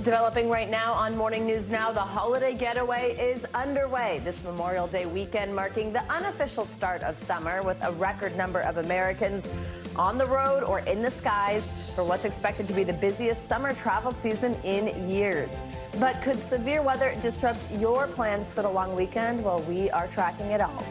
Developing right now on Morning News Now, the holiday getaway is underway this Memorial Day weekend, marking the unofficial start of summer with a record number of Americans on the road or in the skies for what's expected to be the busiest summer travel season in years. But could severe weather disrupt your plans for the long weekend? Well, we are tracking it all.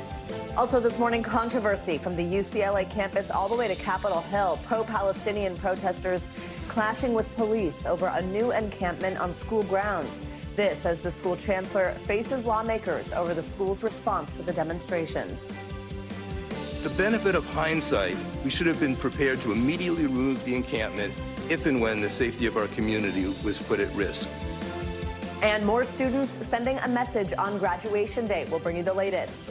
Also this morning, controversy from the UCLA campus all the way to Capitol Hill. Pro-Palestinian protesters clashing with police over a new encampment on school grounds. This as the school chancellor faces lawmakers over the school's response to the demonstrations. The benefit of hindsight, we should have been prepared to immediately remove the encampment if and when the safety of our community was put at risk. And more students sending a message on graduation day. We'll bring you the latest.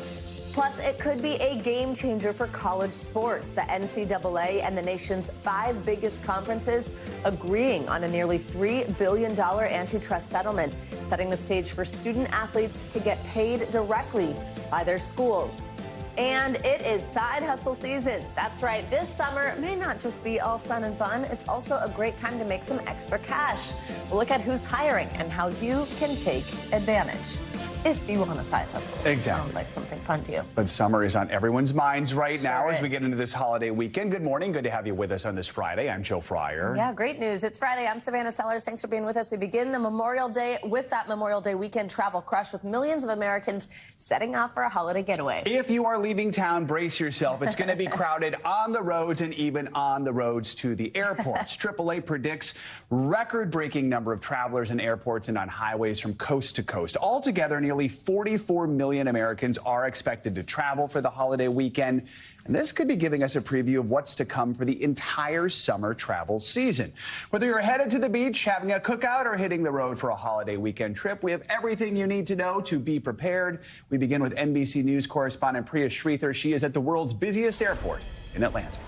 Plus, it could be a game changer for college sports. The NCAA and the nation's 5 biggest conferences agreeing on a nearly $3 billion antitrust settlement, setting the stage for student athletes to get paid directly by their schools. And it is side hustle season. That's right. This summer may not just be all sun and fun. It's also a great time to make some extra cash. We'll look at who's hiring and how you can take advantage. If you want a side hustle. Exactly. Sounds like something fun to you. But summer is on everyone's minds right Sure now as we is. get into this holiday weekend. Good morning. Good to have you with us on this Friday. I'm Joe Fryer. Yeah, great news. It's Friday. I'm Savannah Sellers. Thanks for being with us. We begin the Memorial Day with that Memorial Day weekend travel crush with millions of Americans setting off for a holiday getaway. If you are leaving town, brace yourself. It's going to be crowded on the roads and even on the roads to the airports. AAA predicts record-breaking number of travelers in airports and on highways from coast to coast. Altogether, nearly 44 million Americans are expected to travel for the holiday weekend. And this could be giving us a preview of what's to come for the entire summer travel season. Whether you're headed to the beach, having a cookout, or hitting the road for a holiday weekend trip, we have everything you need to know to be prepared. We begin with NBC News correspondent Priya Sridhar. She is at the world's busiest airport in Atlanta.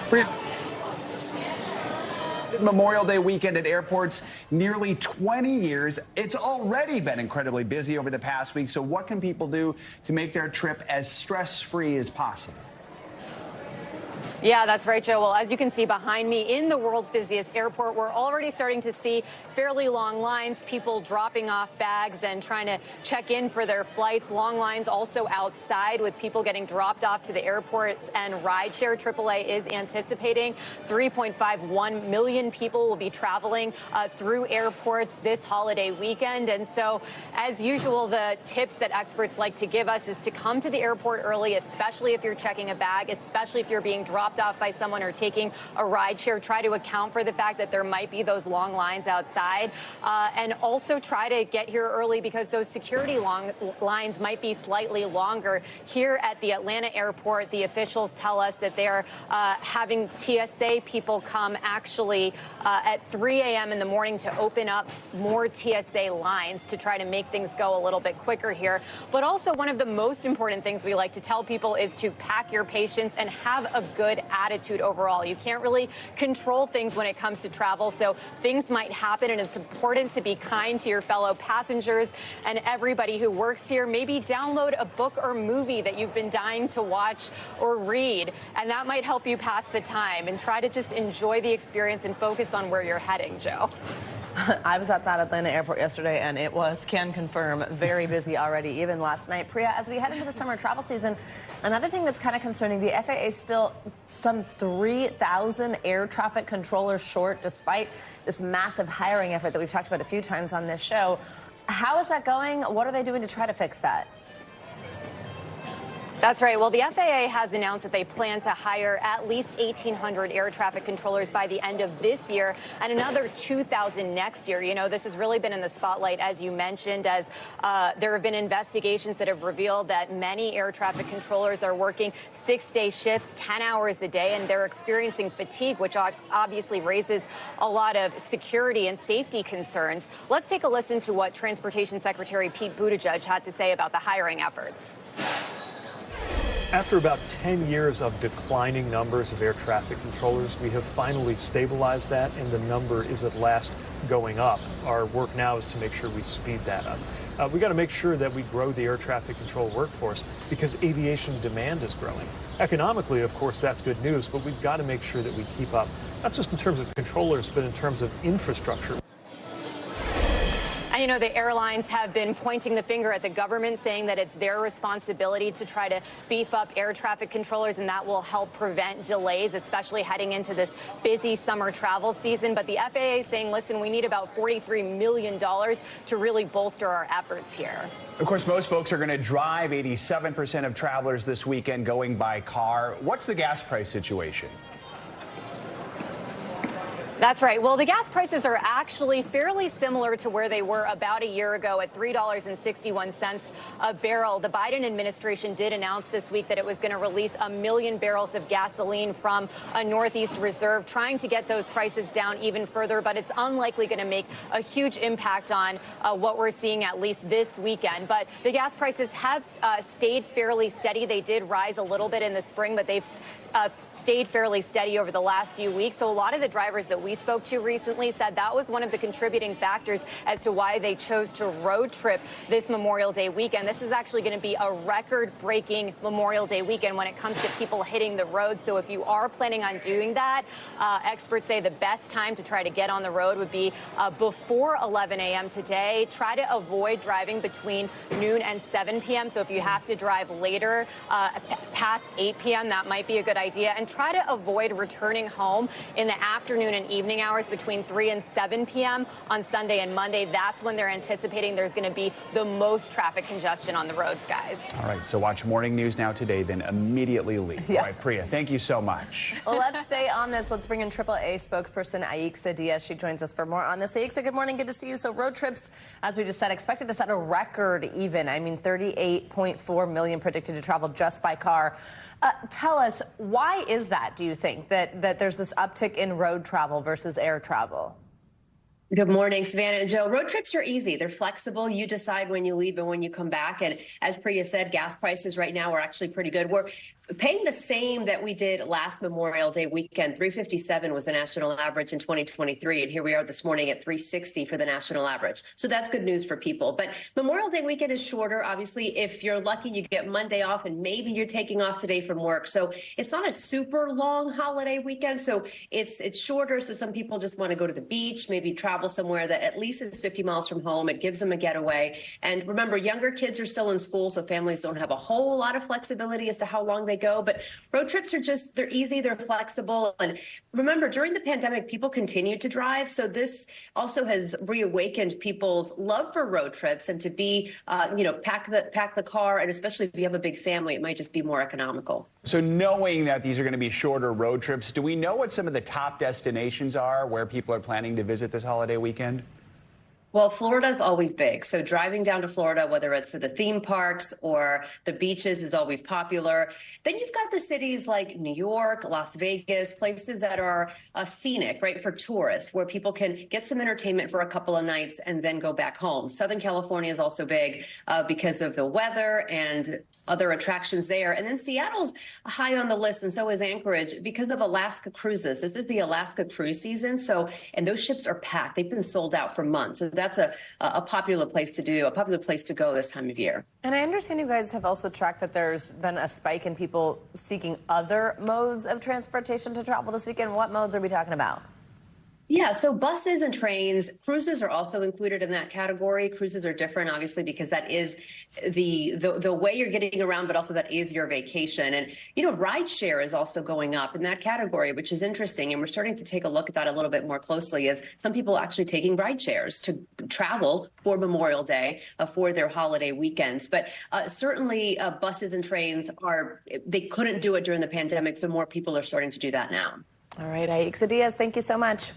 Priya. Memorial Day weekend at airports, nearly 20 years. It's already been incredibly busy over the past week. So what can people do to make their trip as stress-free as possible? Yeah, that's right, Joe. Well, as you can see behind me in the world's busiest airport, we're already starting to see fairly long lines, people dropping off bags and trying to check in for their flights. Long lines also outside with people getting dropped off to the airports and rideshare. AAA is anticipating 3.51 million people will be traveling through airports this holiday weekend. And so, as usual, the tips that experts like to give us is to come to the airport early, especially if you're checking a bag, especially if you're being dropped off by someone or taking a ride share. Try to account for the fact that there might be those long lines outside, and also try to get here early because those security lines might be slightly longer. Here at the Atlanta airport, the officials tell us that they're having TSA people come actually at 3 a.m. in the morning to open up more TSA lines to try to make things go a little bit quicker here. But also, one of the most important things we like to tell people is to pack your patience and have a good attitude overall. You can't really control things when it comes to travel, so things might happen, and it's important to be kind to your fellow passengers and everybody who works here. Maybe download a book or movie that you've been dying to watch or read, and that might help you pass the time, and try to just enjoy the experience and focus on where you're heading, Joe. I was at that Atlanta airport yesterday, and it was, can confirm, very busy already, even last night. Priya, as we head into the summer travel season, another thing that's kind of concerning, the FAA is still some 3,000 air traffic controllers short, despite this massive hiring effort that we've talked about a few times on this show. How is that going? What are they doing to try to fix that? That's right. Well, the FAA has announced that they plan to hire at least 1,800 air traffic controllers by the end of this year and another 2,000 next year. You know, this has really been in the spotlight, as you mentioned, as there have been investigations that have revealed that many air traffic controllers are working 6-day shifts, 10 hours a day, and they're experiencing fatigue, which obviously raises a lot of security and safety concerns. Let's take a listen to what Transportation Secretary Pete Buttigieg had to say about the hiring efforts. After about 10 years of declining numbers of air traffic controllers, we have finally stabilized that, and the number is at last going up. Our work now is to make sure we speed that up. We got to make sure that we grow the air traffic control workforce because aviation demand is growing. Economically, of course, that's good news, but we've got to make sure that we keep up, not just in terms of controllers, but in terms of infrastructure. You know, the airlines have been pointing the finger at the government, saying that it's their responsibility to try to beef up air traffic controllers, and that will help prevent delays, especially heading into this busy summer travel season. But the FAA is saying, listen, we need about $43 million to really bolster our efforts here. Of course, most folks are going to drive. 87% of travelers this weekend going by car. What's the gas price situation? That's right. Well, the gas prices are actually fairly similar to where they were about a year ago at $3.61 a barrel. The Biden administration did announce this week that it was going to release 1 million barrels of gasoline from a Northeast reserve, trying to get those prices down even further. But it's unlikely going to make a huge impact on what we're seeing at least this weekend. But the gas prices have stayed fairly steady. They did rise a little bit in the spring, but they've stayed fairly steady over the last few weeks. So a lot of the drivers that we spoke to recently said that was one of the contributing factors as to why they chose to road trip this Memorial Day weekend. This is actually going to be a record-breaking Memorial Day weekend when it comes to people hitting the road. So if you are planning on doing that, experts say the best time to try to get on the road would be before 11 a.m. today. Try to avoid driving between noon and 7 p.m. So if you have to drive later, past 8 p.m., that might be a good idea. And try to avoid returning home in the afternoon and evening hours between 3 and 7 p.m. on Sunday and Monday. That's when they're anticipating there's going to be the most traffic congestion on the roads, guys. All right, so watch Morning News Now Today, then immediately leave. Yeah. All right, Priya, thank you so much. Well, let's stay on this. Let's bring in AAA spokesperson Aixa Diaz. She joins us for more on this. Aixa, good morning. Good to see you. So road trips, as we just said, expected to set a record even. I mean, 38.4 million predicted to travel just by car. Tell us, why is that, do you think, that there's this uptick in road travel versus air travel? Good morning, Savannah and Joe. Road trips are easy. They're flexible. You decide when you leave and when you come back. And as Priya said, gas prices right now are actually pretty good. We're paying the same that we did last Memorial Day weekend. $3.57 was the national average in 2023. And here we are this morning at $3.60 for the national average. So that's good news for people. But Memorial Day weekend is shorter. Obviously, if you're lucky, you get Monday off and maybe you're taking off today from work. So it's not a super long holiday weekend. So it's shorter. So some people just want to go to the beach, maybe travel somewhere that at least is 50 miles from home. It gives them a getaway. And remember, younger kids are still in school, so families don't have a whole lot of flexibility as to how long they go. But road trips are just, they're easy, they're flexible. And remember, during the pandemic, people continued to drive. So this also has reawakened people's love for road trips and to be, pack the car. And especially if you have a big family, it might just be more economical. So knowing that these are going to be shorter road trips, do we know what some of the top destinations are where people are planning to visit this holiday weekend? Well, Florida's always big. So driving down to Florida, whether it's for the theme parks or the beaches, is always popular. Then you've got the cities like New York, Las Vegas, places that are scenic, right, for tourists, where people can get some entertainment for a couple of nights and then go back home. Southern California is also big because of the weather and other attractions there. And then Seattle's high on the list, and so is Anchorage, because of Alaska cruises. This is the Alaska cruise season. And those ships are packed. They've been sold out for months. So that's a popular place to do, a popular place to go this time of year. And I understand you guys have also tracked that there's been a spike in people seeking other modes of transportation to travel this weekend. What modes are we talking about? Yeah, so buses and trains, cruises are also included in that category. Cruises are different, obviously, because that is the way you're getting around, but also that is your vacation. And, rideshare is also going up in that category, which is interesting. And we're starting to take a look at that a little bit more closely, as some people are actually taking rideshares to travel for Memorial Day, for their holiday weekends. But certainly buses and trains they couldn't do it during the pandemic, so more people are starting to do that now. All right, Aixa Diaz, thank you so much.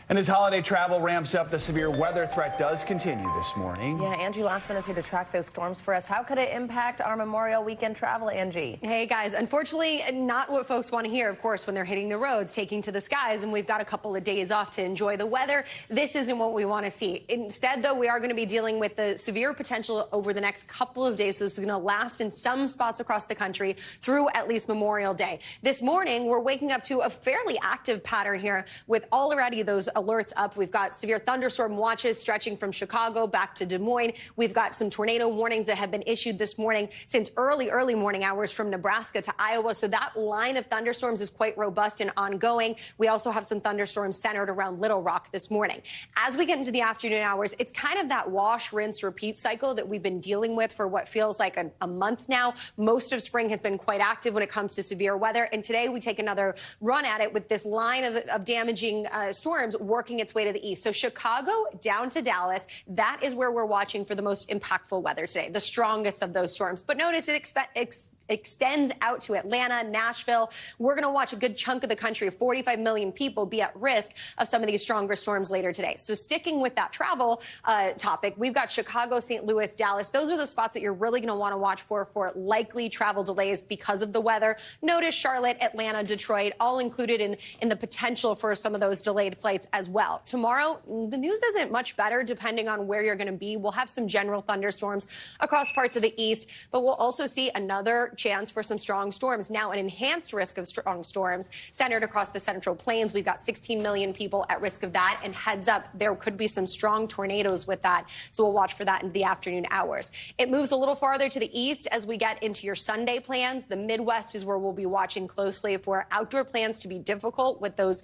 And as holiday travel ramps up, the severe weather threat does continue this morning. Yeah, Angie Lassman is here to track those storms for us. How could it impact our Memorial weekend travel, Angie? Hey, guys, unfortunately, not what folks want to hear, of course, when they're hitting the roads, taking to the skies, and we've got a couple of days off to enjoy the weather. This isn't what we want to see. Instead, though, we are going to be dealing with the severe potential over the next couple of days. So this is going to last in some spots across the country through at least Memorial Day. This morning, we're waking up to a fairly active pattern here with already those alerts up. We've got severe thunderstorm watches stretching from Chicago back to Des Moines. We've got some tornado warnings that have been issued this morning since early morning hours from Nebraska to Iowa. So that line of thunderstorms is quite robust and ongoing. We also have some thunderstorms centered around Little Rock this morning. As we get into the afternoon hours, it's kind of that wash, rinse, repeat cycle that we've been dealing with for what feels like a month now. Most of spring has been quite active when it comes to severe weather. And today we take another run at it with this line of damaging storms working its way to the east. So Chicago down to Dallas, that is where we're watching for the most impactful weather today, the strongest of those storms. But notice it extends out to Atlanta, Nashville. We're going to watch a good chunk of the country, 45 million people, be at risk of some of these stronger storms later today. So sticking with that travel topic, we've got Chicago, St. Louis, Dallas. Those are the spots that you're really going to want to watch for likely travel delays because of the weather. Notice Charlotte, Atlanta, Detroit, all included in the potential for some of those delayed flights as well. Tomorrow, the news isn't much better depending on where you're going to be. We'll have some general thunderstorms across parts of the east, but we'll also see another chance for some strong storms. Now, an enhanced risk of strong storms centered across the Central Plains. We've got 16 million people at risk of that. And heads up, there could be some strong tornadoes with that. So we'll watch for that in the afternoon hours. It moves a little farther to the east as we get into your Sunday plans. The Midwest is where we'll be watching closely for outdoor plans to be difficult with those,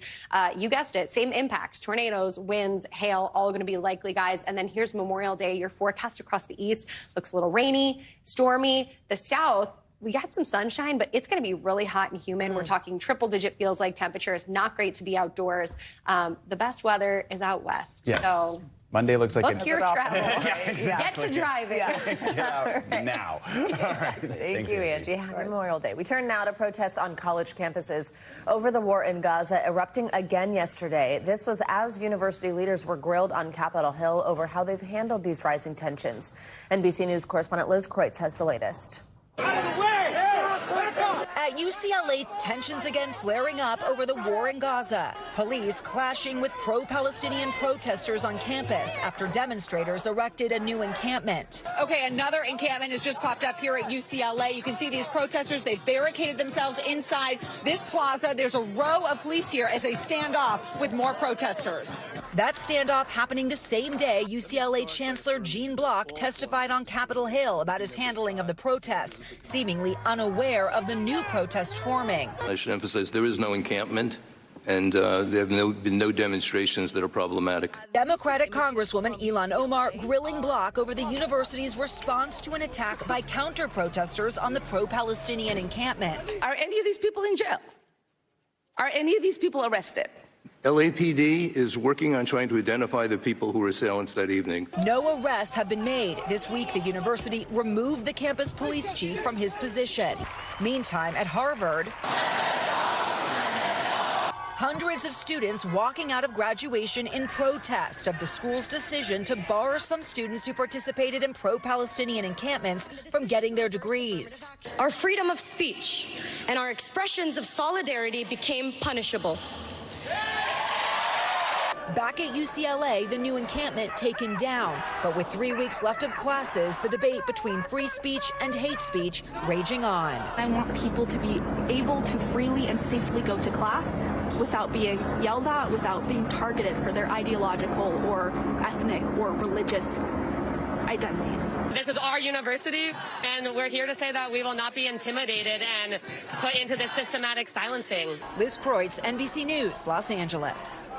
you guessed it, same impacts, tornadoes, winds, hail, all going to be likely, guys. And then here's Memorial Day. Your forecast across the east looks a little rainy, stormy. The south, we got some sunshine, but it's going to be really hot and humid. We're talking triple-digit feels like temperatures. Not great to be outdoors. The best weather is out west. Yes. So Monday looks like book your travel. Yeah, exactly. Get to driving. Get out now. Exactly. Thank you, Angie. Happy Memorial Day. We turn now to protests on college campuses over the war in Gaza, erupting again yesterday. This was as university leaders were grilled on Capitol Hill over how they've handled these rising tensions. NBC News correspondent Liz Kreutz has the latest. At UCLA, tensions again flaring up over the war in Gaza. Police clashing with pro-Palestinian protesters on campus after demonstrators erected a new encampment. Okay, another encampment has just popped up here at UCLA. You can see these protesters. They've barricaded themselves inside this plaza. There's a row of police here as they stand off with more protesters. That standoff happening the same day UCLA Chancellor Gene Block testified on Capitol Hill about his handling of the protests, seemingly unaware of the new protest forming. I should emphasize there is no encampment, and there have been no demonstrations that are problematic. Democratic Congresswoman Ilhan Omar grilling Block over the university's response to an attack by counter-protesters on the pro-Palestinian encampment. Are any of these people in jail? Are any of these people arrested? LAPD is working on trying to identify the people who were assailants that evening. No arrests have been made. This week, the university removed the campus police chief from his position. Meantime, at Harvard, hundreds of students walking out of graduation in protest of the school's decision to bar some students who participated in pro-Palestinian encampments from getting their degrees. Our freedom of speech and our expressions of solidarity became punishable. Back at UCLA, the new encampment taken down. But with 3 weeks left of classes, the debate between free speech and hate speech raging on. I want people to be able to freely and safely go to class without being yelled at, without being targeted for their ideological or ethnic or religious identities. This is our university, and we're here to say that we will not be intimidated and put into this systematic silencing. Liz Kreutz, NBC News, Los Angeles.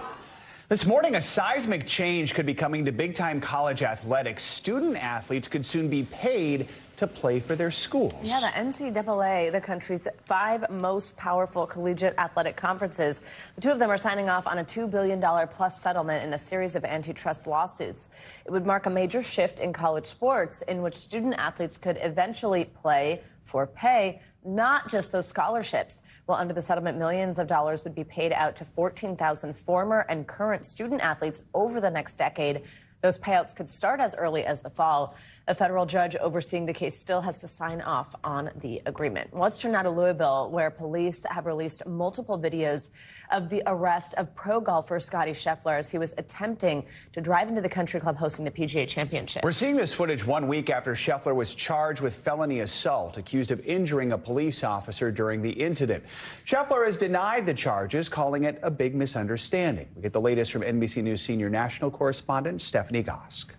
This morning, a seismic change could be coming to big-time college athletics. Student athletes could soon be paid to play for their schools. Yeah, the NCAA, the country's 5 most powerful collegiate athletic conferences. The 2 of them are signing off on a $2 billion plus settlement in a series of antitrust lawsuits. It would mark a major shift in college sports in which student athletes could eventually play for pay, not just those scholarships. Well, under the settlement, millions of dollars would be paid out to 14,000 former and current student athletes over the next decade. Those payouts could start as early as the fall. A federal judge overseeing the case still has to sign off on the agreement. Let's turn now to Louisville, where police have released multiple videos of the arrest of pro golfer Scottie Scheffler as he was attempting to drive into the country club hosting the PGA Championship. We're seeing this footage 1 week after Scheffler was charged with felony assault, accused of injuring a police officer during the incident. Scheffler has denied the charges, calling it a big misunderstanding. We get the latest from NBC News senior national correspondent Stephanie Gosk.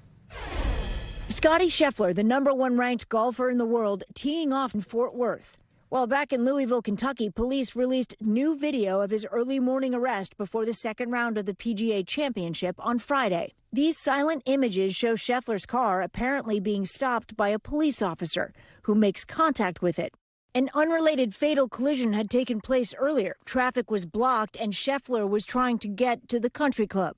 Scottie Scheffler, the #1 ranked golfer in the world, teeing off in Fort Worth. While back in Louisville, Kentucky, police released new video of his early morning arrest before the second round of the PGA Championship on Friday. These silent images show Scheffler's car apparently being stopped by a police officer who makes contact with it. An unrelated fatal collision had taken place earlier. Traffic was blocked and Scheffler was trying to get to the country club.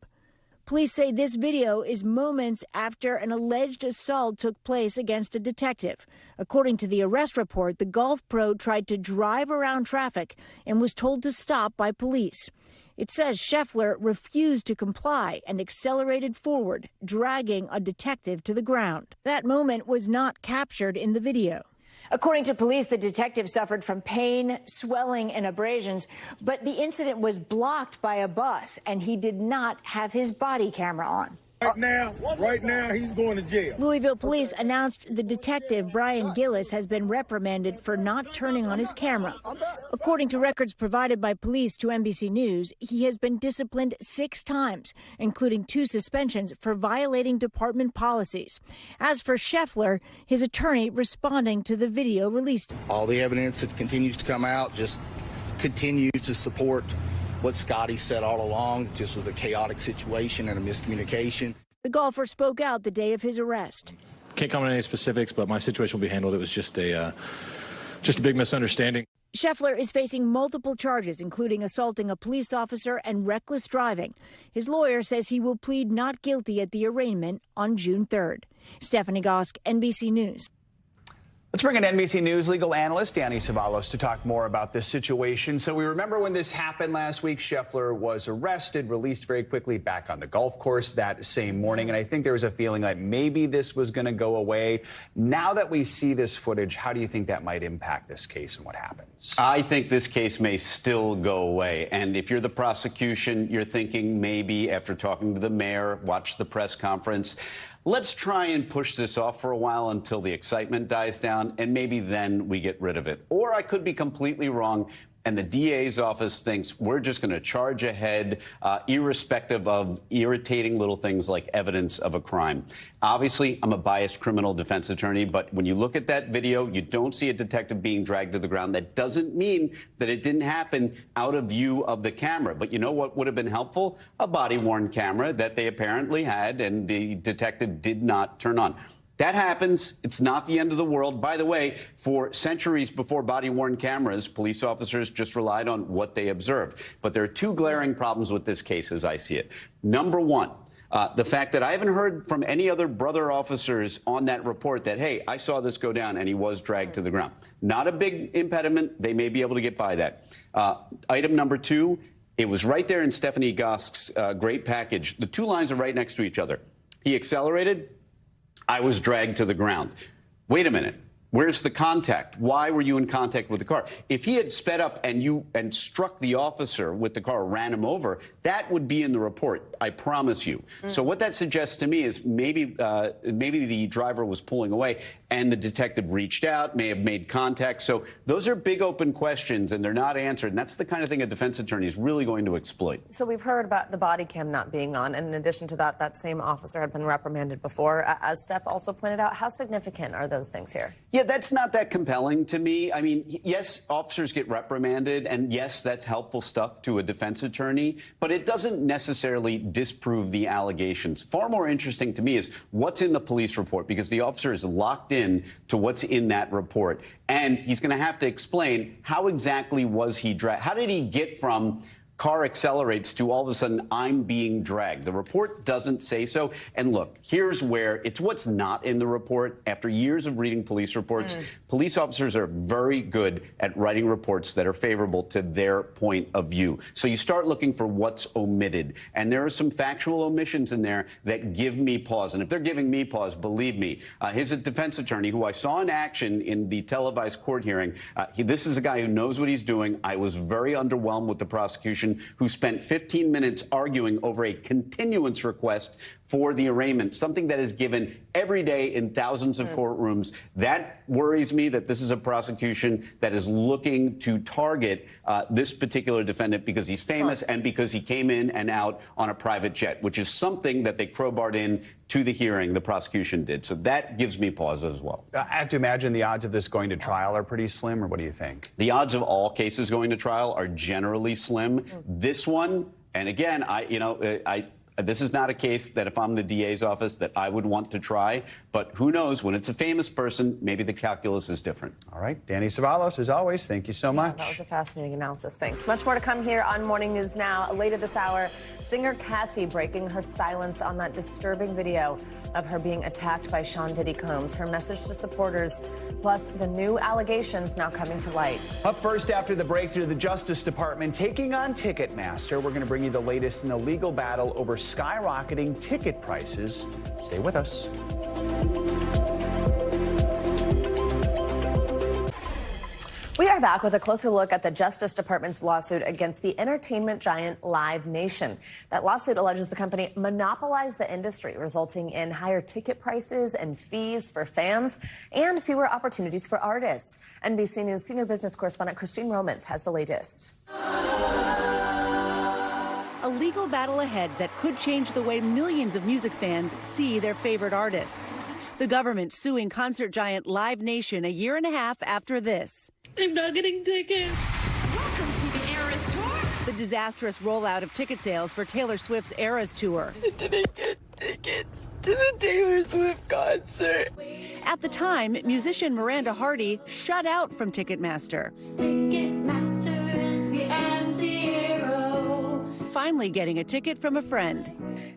Police say this video is moments after an alleged assault took place against a detective. According to the arrest report, the golf pro tried to drive around traffic and was told to stop by police. It says Scheffler refused to comply and accelerated forward, dragging a detective to the ground. That moment was not captured in the video. According to police, the detective suffered from pain, swelling, and abrasions, but the incident was blocked by a bus, and he did not have his body camera on. Right now, he's going to jail. Louisville police announced the detective, Brian Gillis, has been reprimanded for not turning on his camera. According to records provided by police to NBC News, he has been disciplined 6 times, including 2 suspensions for violating department policies. As for Scheffler, his attorney responding to the video released. All the evidence that continues to come out just continues to support what Scottie said all along. This was a chaotic situation and a miscommunication. The golfer spoke out the day of his arrest. Can't comment on any specifics, but my situation will be handled. It was just a big misunderstanding. Scheffler is facing multiple charges, including assaulting a police officer and reckless driving. His lawyer says he will plead not guilty at the arraignment on June 3rd. Stephanie Gosk, NBC News. Let's bring in NBC News legal analyst Danny Savalos to talk more about this situation. So we remember when this happened last week, Scheffler was arrested, released very quickly back on the golf course that same morning. And I think there was a feeling like maybe this was going to go away. Now that we see this footage, how do you think that might impact this case and what happens? I think this case may still go away. And if you're the prosecution, you're thinking maybe after talking to the mayor, watch the press conference, let's try and push this off for a while until the excitement dies down, and maybe then we get rid of it. Or I could be completely wrong, and the DA's office thinks we're just going to charge ahead, irrespective of irritating little things like evidence of a crime. Obviously, I'm a biased criminal defense attorney, but when you look at that video, you don't see a detective being dragged to the ground. That doesn't mean that it didn't happen out of view of the camera. But you know what would have been helpful? A body-worn camera that they apparently had, and the detective did not turn on. That happens. It's not the end of the world. By the way, for centuries before body-worn cameras, police officers just relied on what they observed. But there are 2 glaring problems with this case as I see it. Number 1, the fact that I haven't heard from any other brother officers on that report that, hey, I saw this go down and he was dragged to the ground. Not a big impediment. They may be able to get by that. Item number 2, it was right there in Stephanie Gosk's great package. The 2 lines are right next to each other. He accelerated. I was dragged to the ground. Wait a minute. Where's the contact? Why were you in contact with the car? If he had sped up and struck the officer with the car, ran him over, that would be in the report, I promise you. So what that suggests to me is maybe the driver was pulling away and the detective reached out, may have made contact. So those are big open questions and they're not answered. And that's the kind of thing a defense attorney is really going to exploit. So we've heard about the body cam not being on. And in addition to that, that same officer had been reprimanded before. As Steph also pointed out, how significant are those things here? Yeah, that's not that compelling to me. I mean, yes, officers get reprimanded, and yes, that's helpful stuff to a defense attorney, but it doesn't necessarily disprove the allegations. Far more interesting to me is what's in the police report, because the officer is locked in to what's in that report, and he's going to have to explain how exactly was he dragged. How did he get from car accelerates to all of a sudden I'm being dragged. The report doesn't say so. And look, here's where it's what's not in the report. After years of reading police reports, police officers are very good at writing reports that are favorable to their point of view. So you start looking for what's omitted. And there are some factual omissions in there that give me pause. And if they're giving me pause, believe me, his defense attorney, who I saw in action in the televised court hearing, this is a guy who knows what he's doing. I was very underwhelmed with the prosecution, who spent 15 minutes arguing over a continuance request for the arraignment, something that is given every day in thousands of courtrooms. That worries me that this is a prosecution that is looking to target this particular defendant because he's famous and because he came in and out on a private jet, which is something that they crowbarred in to the hearing, the prosecution did. So that gives me pause as well. I have to imagine the odds of this going to trial are pretty slim, or what do you think? The odds of all cases going to trial are generally slim. This one, and again, this is not a case that if I'm the DA's office that I would want to try, but who knows, when it's a famous person, maybe the calculus is different. All right, Danny Savalos, as always, thank you so much. That was a fascinating analysis. Thanks. Much more to come here on Morning News Now. Later this hour, singer Cassie breaking her silence on that disturbing video of her being attacked by Sean Diddy Combs. Her message to supporters, plus the new allegations now coming to light. Up first after the break, to the Justice Department taking on Ticketmaster. We're going to bring you the latest in the legal battle over skyrocketing ticket prices. Stay with us. We are back with a closer look at the Justice Department's lawsuit against the entertainment giant Live Nation. That lawsuit alleges the company monopolized the industry, resulting in higher ticket prices and fees for fans and fewer opportunities for artists. NBC News senior business correspondent Christine Romans has the latest. A legal battle ahead that could change the way millions of music fans see their favorite artists. The government suing concert giant Live Nation a year and a half after this. I'm not getting tickets. Welcome to the Eras Tour. The disastrous rollout of ticket sales for Taylor Swift's Eras Tour. I didn't get tickets to the Taylor Swift concert. At the time, musician Miranda Hardy shut out from Ticketmaster. Ticketmaster is the anti-hero. Finally getting a ticket from a friend.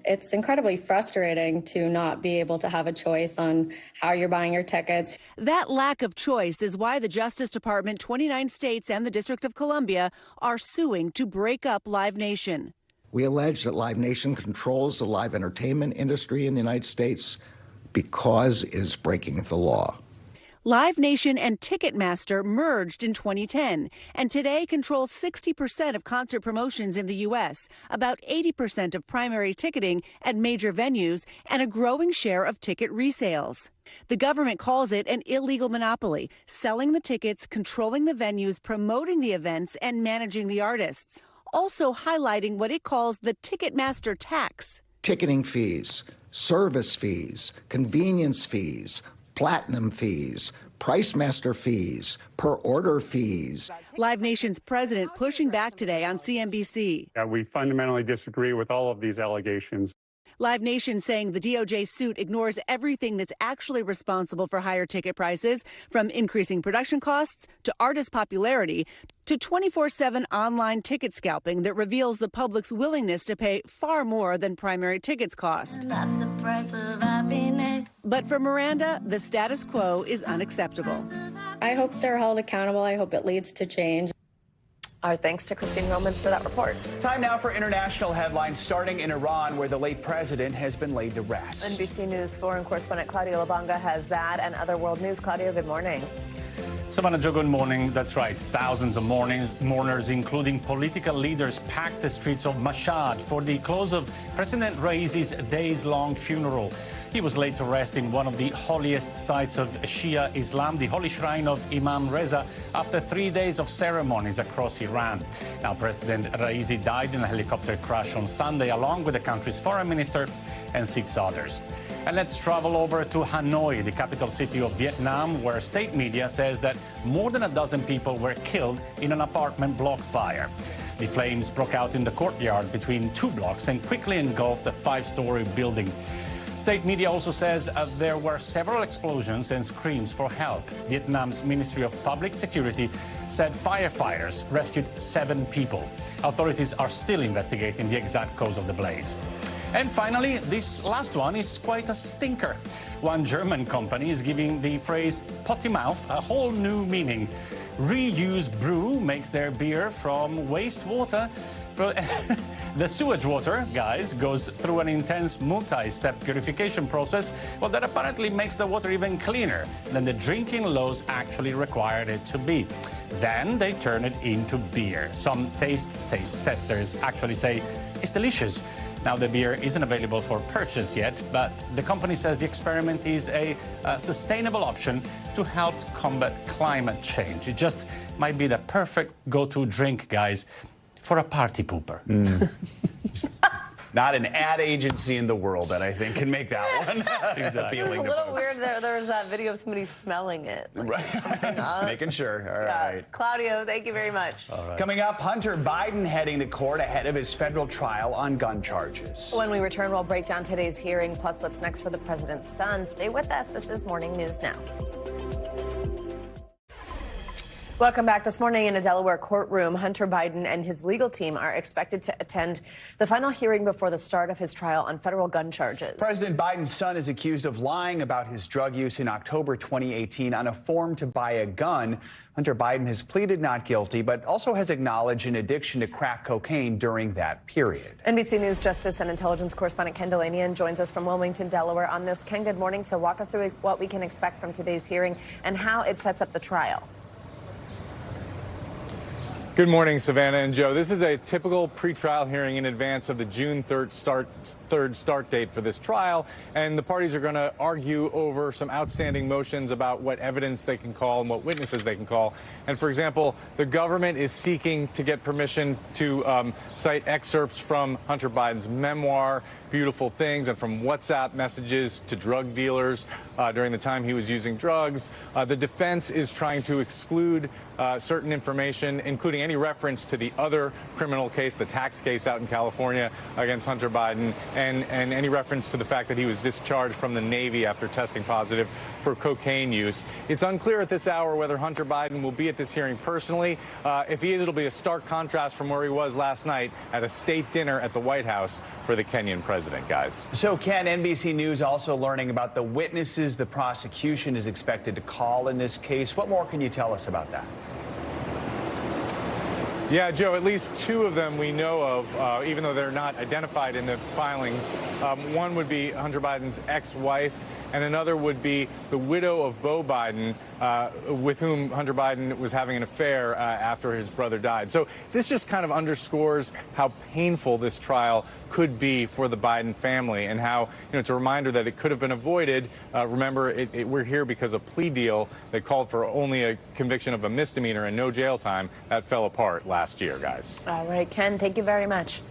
It's incredibly frustrating to not be able to have a choice on how you're buying your tickets. That lack of choice is why the Justice Department, 29 states, and the District of Columbia are suing to break up Live Nation. We allege that Live Nation controls the live entertainment industry in the United States because it is breaking the law. Live Nation and Ticketmaster merged in 2010 and today control 60% of concert promotions in the U.S., about 80% of primary ticketing at major venues, and a growing share of ticket resales. The government calls it an illegal monopoly, selling the tickets, controlling the venues, promoting the events, and managing the artists. Also highlighting what it calls the Ticketmaster tax. Ticketing fees, service fees, convenience fees, platinum fees, price master fees, per order fees. Live Nation's president pushing back today on CNBC. We fundamentally disagree with all of these allegations. Live Nation saying the DOJ suit ignores everything that's actually responsible for higher ticket prices, from increasing production costs to artist popularity to 24/7 online ticket scalping that reveals the public's willingness to pay far more than primary tickets cost. That's the price of happiness. But for Miranda, the status quo is unacceptable. I hope they're held accountable. I hope it leads to change. Our thanks to Christine Romans for that report. Time now for international headlines, starting in Iran, where the late president has been laid to rest. NBC News foreign correspondent Claudio Labanga has that and other world news. Claudio, good morning. Savannah Jo, good morning. That's right. Thousands of mourners, including political leaders, packed the streets of Mashhad for the close of President Raisi's days-long funeral. He was laid to rest in one of the holiest sites of Shia Islam, the holy shrine of Imam Reza, after 3 days of ceremonies across Iran. Now, President Raisi died in a helicopter crash on Sunday, along with the country's foreign minister and 6 others. And let's travel over to Hanoi, the capital city of Vietnam, where state media says that more than a dozen people were killed in an apartment block fire. The flames broke out in the courtyard between 2 blocks and quickly engulfed a 5-story building. State media also says there were several explosions and screams for help. Vietnam's Ministry of Public Security said firefighters rescued 7 people. Authorities are still investigating the exact cause of the blaze. And finally, this last one is quite a stinker. One German company is giving the phrase potty mouth a whole new meaning. Reuse Brew makes their beer from wastewater. The sewage water, guys, goes through an intense multi-step purification process, well, that apparently makes the water even cleaner than the drinking laws actually required it to be. Then they turn it into beer. Some taste testers actually say it's delicious. Now, the beer isn't available for purchase yet, but the company says the experiment is a sustainable option to help combat climate change. It just might be the perfect go-to drink, guys, for a party pooper. Not an ad agency in the world that I think can make that one Exactly. It was a little weird. There was that video of somebody smelling it. Like right. Just making sure. All right. Claudio, thank you very much. All right. Coming up, Hunter Biden heading to court ahead of his federal trial on gun charges. When we return, we'll break down today's hearing, plus what's next for the president's son. Stay with us. This is Morning News Now. Welcome back. This morning in a Delaware courtroom, Hunter Biden and his legal team are expected to attend the final hearing before the start of his trial on federal gun charges. President Biden's son is accused of lying about his drug use in October 2018 on a form to buy a gun. Hunter Biden has pleaded not guilty, but also has acknowledged an addiction to crack cocaine during that period. NBC News Justice and Intelligence correspondent Ken Delanian joins us from Wilmington, Delaware on this. Ken, good morning. So walk us through what we can expect from today's hearing and how it sets up the trial. Good morning, Savannah and Joe. This is a typical pretrial hearing in advance of the June 3rd start date for this trial, and the parties are going to argue over some outstanding motions about what evidence they can call and what witnesses they can call. And for example, the government is seeking to get permission to cite excerpts from Hunter Biden's memoir, Beautiful Things, and from WhatsApp messages to drug dealers during the time he was using drugs. The defense is trying to exclude certain information, including any reference to the other criminal case, the tax case out in California against Hunter Biden, and any reference to the fact that he was discharged from the Navy after testing positive for cocaine use. It's unclear at this hour whether Hunter Biden will be at this hearing personally. If he is, it'll be a stark contrast from where he was last night at a state dinner at the White House for the Kenyan president, guys. So, Ken, NBC News also learning about the witnesses the prosecution is expected to call in this case. What more can you tell us about that? Yeah, Joe, at least 2 of them we know of, even though they're not identified in the filings. One would be Hunter Biden's ex-wife, and another would be the widow of Beau Biden, with whom Hunter Biden was having an affair after his brother died. So this just kind of underscores how painful this trial could be for the Biden family, and how, it's a reminder that it could have been avoided. Remember, we're here because a plea deal that called for only a conviction of a misdemeanor and no jail time, that fell apart last year, guys. All right, Ken, thank you very much.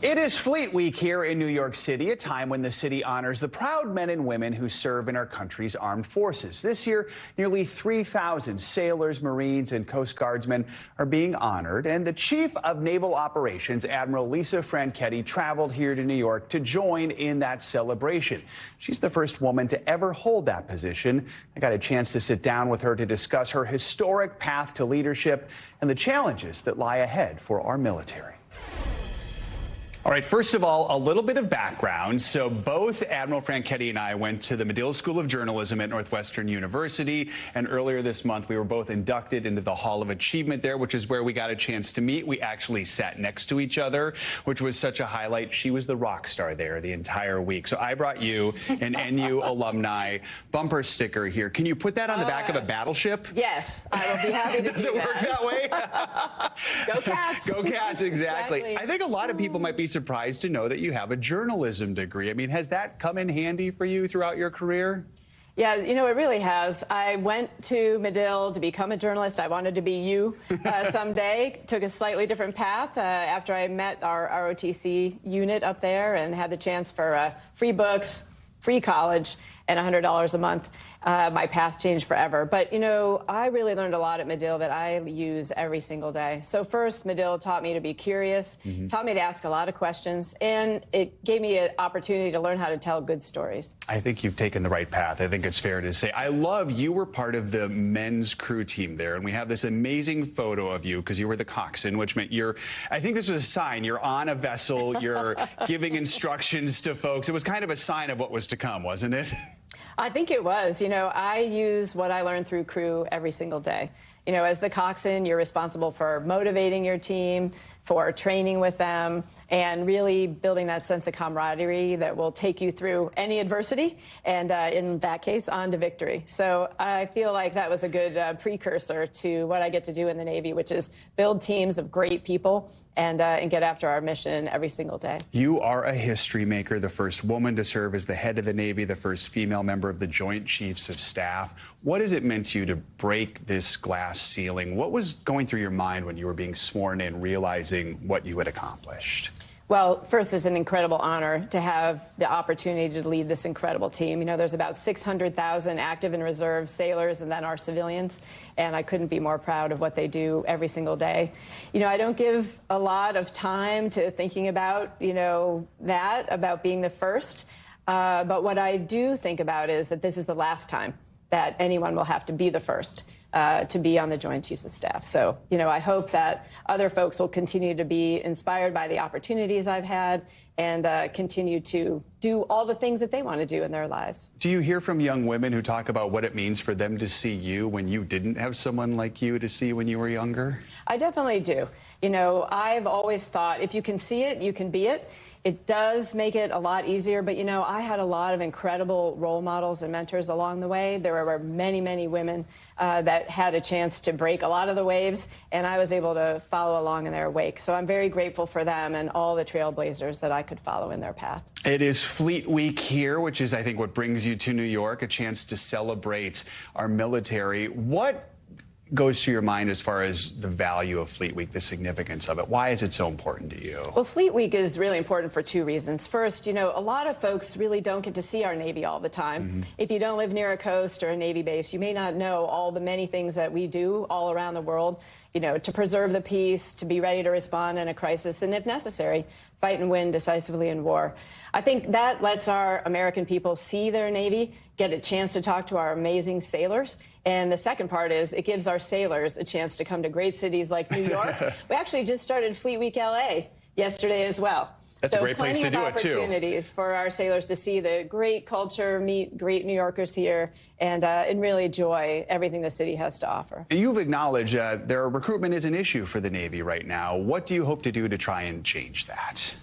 It is Fleet Week here in New York City, a time when the city honors the proud men and women who serve in our country's armed forces. This year, nearly 3,000 sailors, Marines, and Coast Guardsmen are being honored, and the Chief of Naval Operations, Admiral Lisa Franchetti, traveled here to New York to join in that celebration. She's the first woman to ever hold that position. I got a chance to sit down with her to discuss her historic path to leadership and the challenges that lie ahead for our military. All right, first of all, a little bit of background. So both Admiral Franchetti and I went to the Medill School of Journalism at Northwestern University, and earlier this month we were both inducted into the Hall of Achievement there, which is where we got a chance to meet. We actually sat next to each other, which was such a highlight. She was the rock star there the entire week. So I brought you an NU alumni bumper sticker here. Can you put that on the back of a battleship? Yes, I will be happy to do that. Does it work that way? Go Cats. Go Cats, exactly. I think a lot of people might be surprised to know that you have a journalism degree. I mean, has that come in handy for you throughout your career? Yeah, it really has. I went to Medill to become a journalist. I wanted to be you someday. Took a slightly different path after I met our ROTC unit up there and had the chance for free books, free college and $100 a month, my path changed forever. But, you know, I really learned a lot at Medill that I use every single day. So first, Medill taught me to be curious, taught me to ask a lot of questions, and it gave me an opportunity to learn how to tell good stories. I think you've taken the right path. I think it's fair to say. I love you were part of the men's crew team there, and we have this amazing photo of you because you were the coxswain, which meant I think this was a sign. You're on a vessel, you're giving instructions to folks. It was kind of a sign of what was to come, wasn't it? I think it was. You know, I use what I learned through crew every single day. You know, as the coxswain, you're responsible for motivating your team, for training with them, and really building that sense of camaraderie that will take you through any adversity, and in that case, on to victory. So I feel like that was a good precursor to what I get to do in the Navy, which is build teams of great people and get after our mission every single day. You are a history maker, the first woman to serve as the head of the Navy, the first female member of the Joint Chiefs of Staff. What has it meant to you to break this glass ceiling? What was going through your mind when you were being sworn in, realizing what you had accomplished? Well, first, it's an incredible honor to have the opportunity to lead this incredible team. You know, there's about 600,000 active and reserve sailors and then our civilians, and I couldn't be more proud of what they do every single day. You know, I don't give a lot of time to thinking about, you know, about being the first, but what I do think about is that this is the last time that anyone will have to be the first to be on the Joint Chiefs of Staff. So, you know, I hope that other folks will continue to be inspired by the opportunities I've had and continue to do all the things that they want to do in their lives. Do you hear from young women who talk about what it means for them to see you when you didn't have someone like you to see when you were younger? I definitely do. You know, I've always thought if you can see it, you can be it. It does make it a lot easier, but, you know, I had a lot of incredible role models and mentors along the way. There were many, many women that had a chance to break a lot of the waves, and I was able to follow along in their wake. So I'm very grateful for them and all the trailblazers that I could follow in their path. It is Fleet Week here, which is, I think, what brings you to New York, a chance to celebrate our military. What goes through your mind as far as the value of Fleet Week, the significance of it? Why is it so important to you? Well, Fleet Week is really important for two reasons. First, you know, a lot of folks really don't get to see our Navy all the time. If you don't live near a coast or a Navy base, you may not know all the many things that we do all around the world, you know, to preserve the peace, to be ready to respond in a crisis, and if necessary, fight and win decisively in war. I think that lets our American people see their Navy, get a chance to talk to our amazing sailors. And the second part is it gives our sailors a chance to come to great cities like New York. We actually just started Fleet Week LA yesterday as well. That's a great place to do it, too. Plenty of opportunities for our sailors to see the great culture, meet great New Yorkers here, and really enjoy everything the city has to offer. You've acknowledged their recruitment is an issue for the Navy right now. What do you hope to do to try and change that?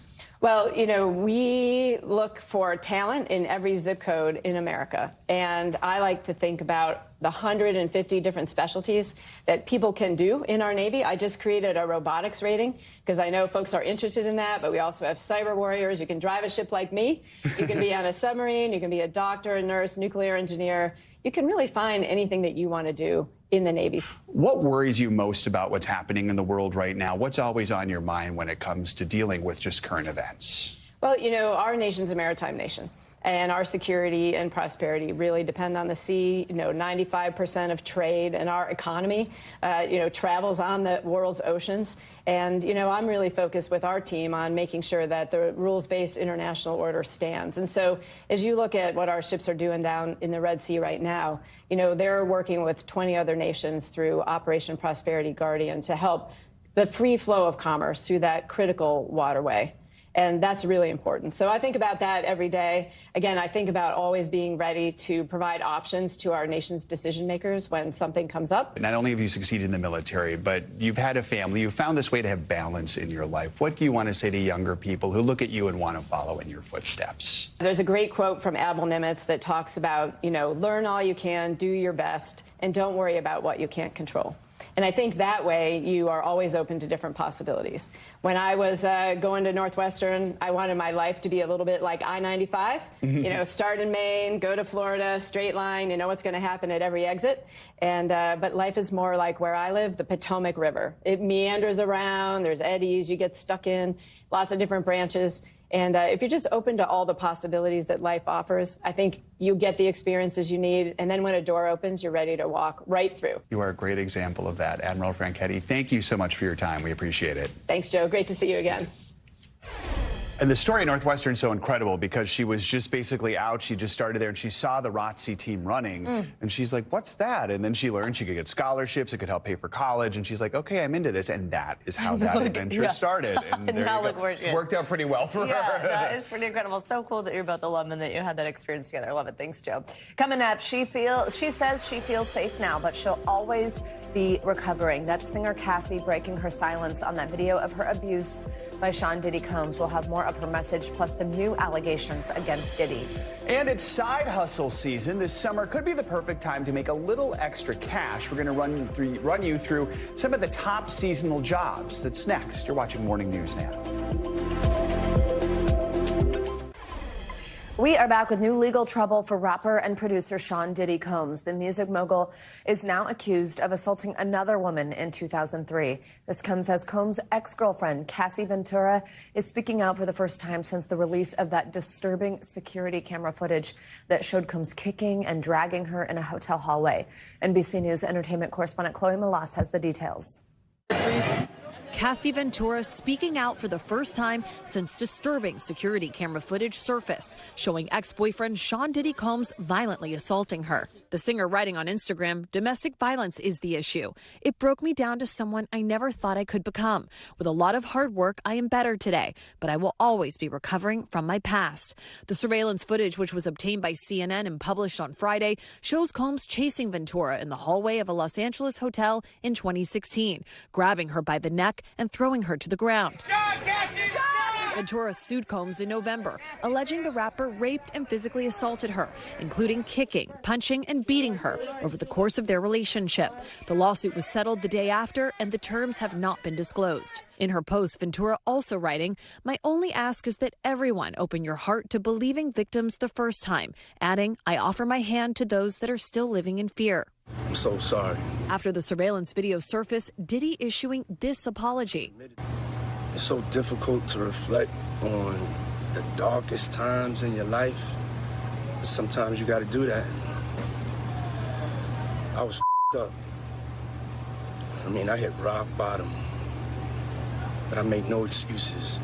Well, you know, we look for talent in every zip code in America. And I like to think about the 150 different specialties that people can do in our Navy. I just created a robotics rating because I know folks are interested in that, but we also have cyber warriors. You can drive a ship like me. You can be on a submarine. You can be a doctor, a nurse, nuclear engineer. You can really find anything that you want to do in the Navy. What worries you most about what's happening in the world right now? What's always on your mind when it comes to dealing with just current events? Well, you know, our nation's a maritime nation, and our security and prosperity really depend on the sea. You know, 95% of trade and our economy, you know, travels on the world's oceans. And, you know, I'm really focused with our team on making sure that the rules-based international order stands. And so as you look at what our ships are doing down in the Red Sea right now, you know, they're working with 20 other nations through Operation Prosperity Guardian to help the free flow of commerce through that critical waterway. And that's really important. So I think about that every day. Again, I think about always being ready to provide options to our nation's decision makers when something comes up. Not only have you succeeded in the military, but you've had a family. You've found this way to have balance in your life. What do you want to say to younger people who look at you and want to follow in your footsteps? There's a great quote from Admiral Nimitz that talks about, you know, learn all you can, do your best, and don't worry about what you can't control. And I think that way you are always open to different possibilities. When I was going to Northwestern, I wanted my life to be a little bit like I-95. You know, start in Maine, go to Florida, straight line, you know what's going to happen at every exit. And but life is more like where I live, the Potomac River. It meanders around, there's eddies, you get stuck in, lots of different branches. And if you're just open to all the possibilities that life offers, I think you get the experiences you need. And then when a door opens, you're ready to walk right through. You are a great example of that, Admiral Franchetti. Thank you so much for your time. We appreciate it. Thanks, Joe. Great to see you again. And the story at Northwestern is so incredible because she was just basically out. She just started there and she saw the ROTC team running and she's like, what's that? And then she learned she could get scholarships. It could help pay for college. And she's like, okay, I'm into this. And that is how that adventure started. And there now you look go. where she is. Worked out pretty well for her. Yeah, that is pretty incredible. So cool that you're both alum and that you had that experience together. I love it. Thanks, Joe. Coming up, she says she feels safe now, but she'll always be recovering. That's singer Cassie breaking her silence on that video of her abuse by Sean Diddy Combs. We'll have more of her message, plus the new allegations against Diddy. And it's side hustle season. This summer could be the perfect time to make a little extra cash. We're going to run you through some of the top seasonal jobs. That's next. You're watching Morning News Now. We are back with new legal trouble for rapper and producer Sean Diddy Combs. The music mogul is now accused of assaulting another woman in 2003. This comes as Combs' ex-girlfriend, Cassie Ventura, is speaking out for the first time since the release of that disturbing security camera footage that showed Combs kicking and dragging her in a hotel hallway. NBC News entertainment correspondent Chloe Malas has the details. Cassie Ventura speaking out for the first time since disturbing security camera footage surfaced, showing ex-boyfriend Sean Diddy Combs violently assaulting her. The singer writing on Instagram, domestic violence is the issue. It broke me down to someone I never thought I could become. With a lot of hard work, I am better today, but I will always be recovering from my past. The surveillance footage, which was obtained by CNN and published on Friday, shows Combs chasing Ventura in the hallway of a Los Angeles hotel in 2016, grabbing her by the neck and throwing her to the ground. Ventura sued Combs in November, alleging the rapper raped and physically assaulted her, including kicking, punching, and beating her over the course of their relationship. The lawsuit was settled the day after, and the terms have not been disclosed. In her post, Ventura also writing, "My only ask is that everyone open your heart to believing victims the first time," adding, "I offer my hand to those that are still living in fear." I'm so sorry. After the surveillance video surfaced, Diddy issuing this apology. It's so difficult to reflect on the darkest times in your life. Sometimes you got to do that. I was up. I hit rock bottom. But I make no excuses.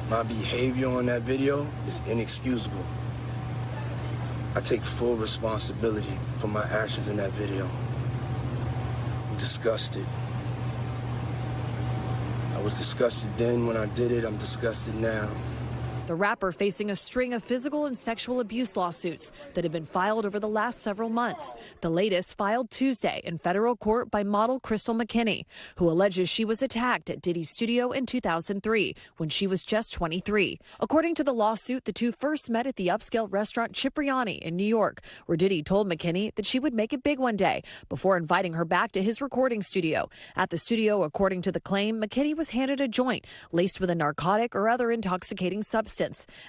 My behavior on that video is inexcusable. I take full responsibility for my actions in that video. I'm disgusted. I was disgusted then when I did it. I'm disgusted now. The rapper facing a string of physical and sexual abuse lawsuits that have been filed over the last several months. The latest filed Tuesday in federal court by model Crystal McKinney, who alleges she was attacked at Diddy's studio in 2003 when she was just 23. According to the lawsuit, the two first met at the upscale restaurant Cipriani in New York, where Diddy told McKinney that she would make it big one day before inviting her back to his recording studio. At the studio, according to the claim, McKinney was handed a joint laced with a narcotic or other intoxicating substance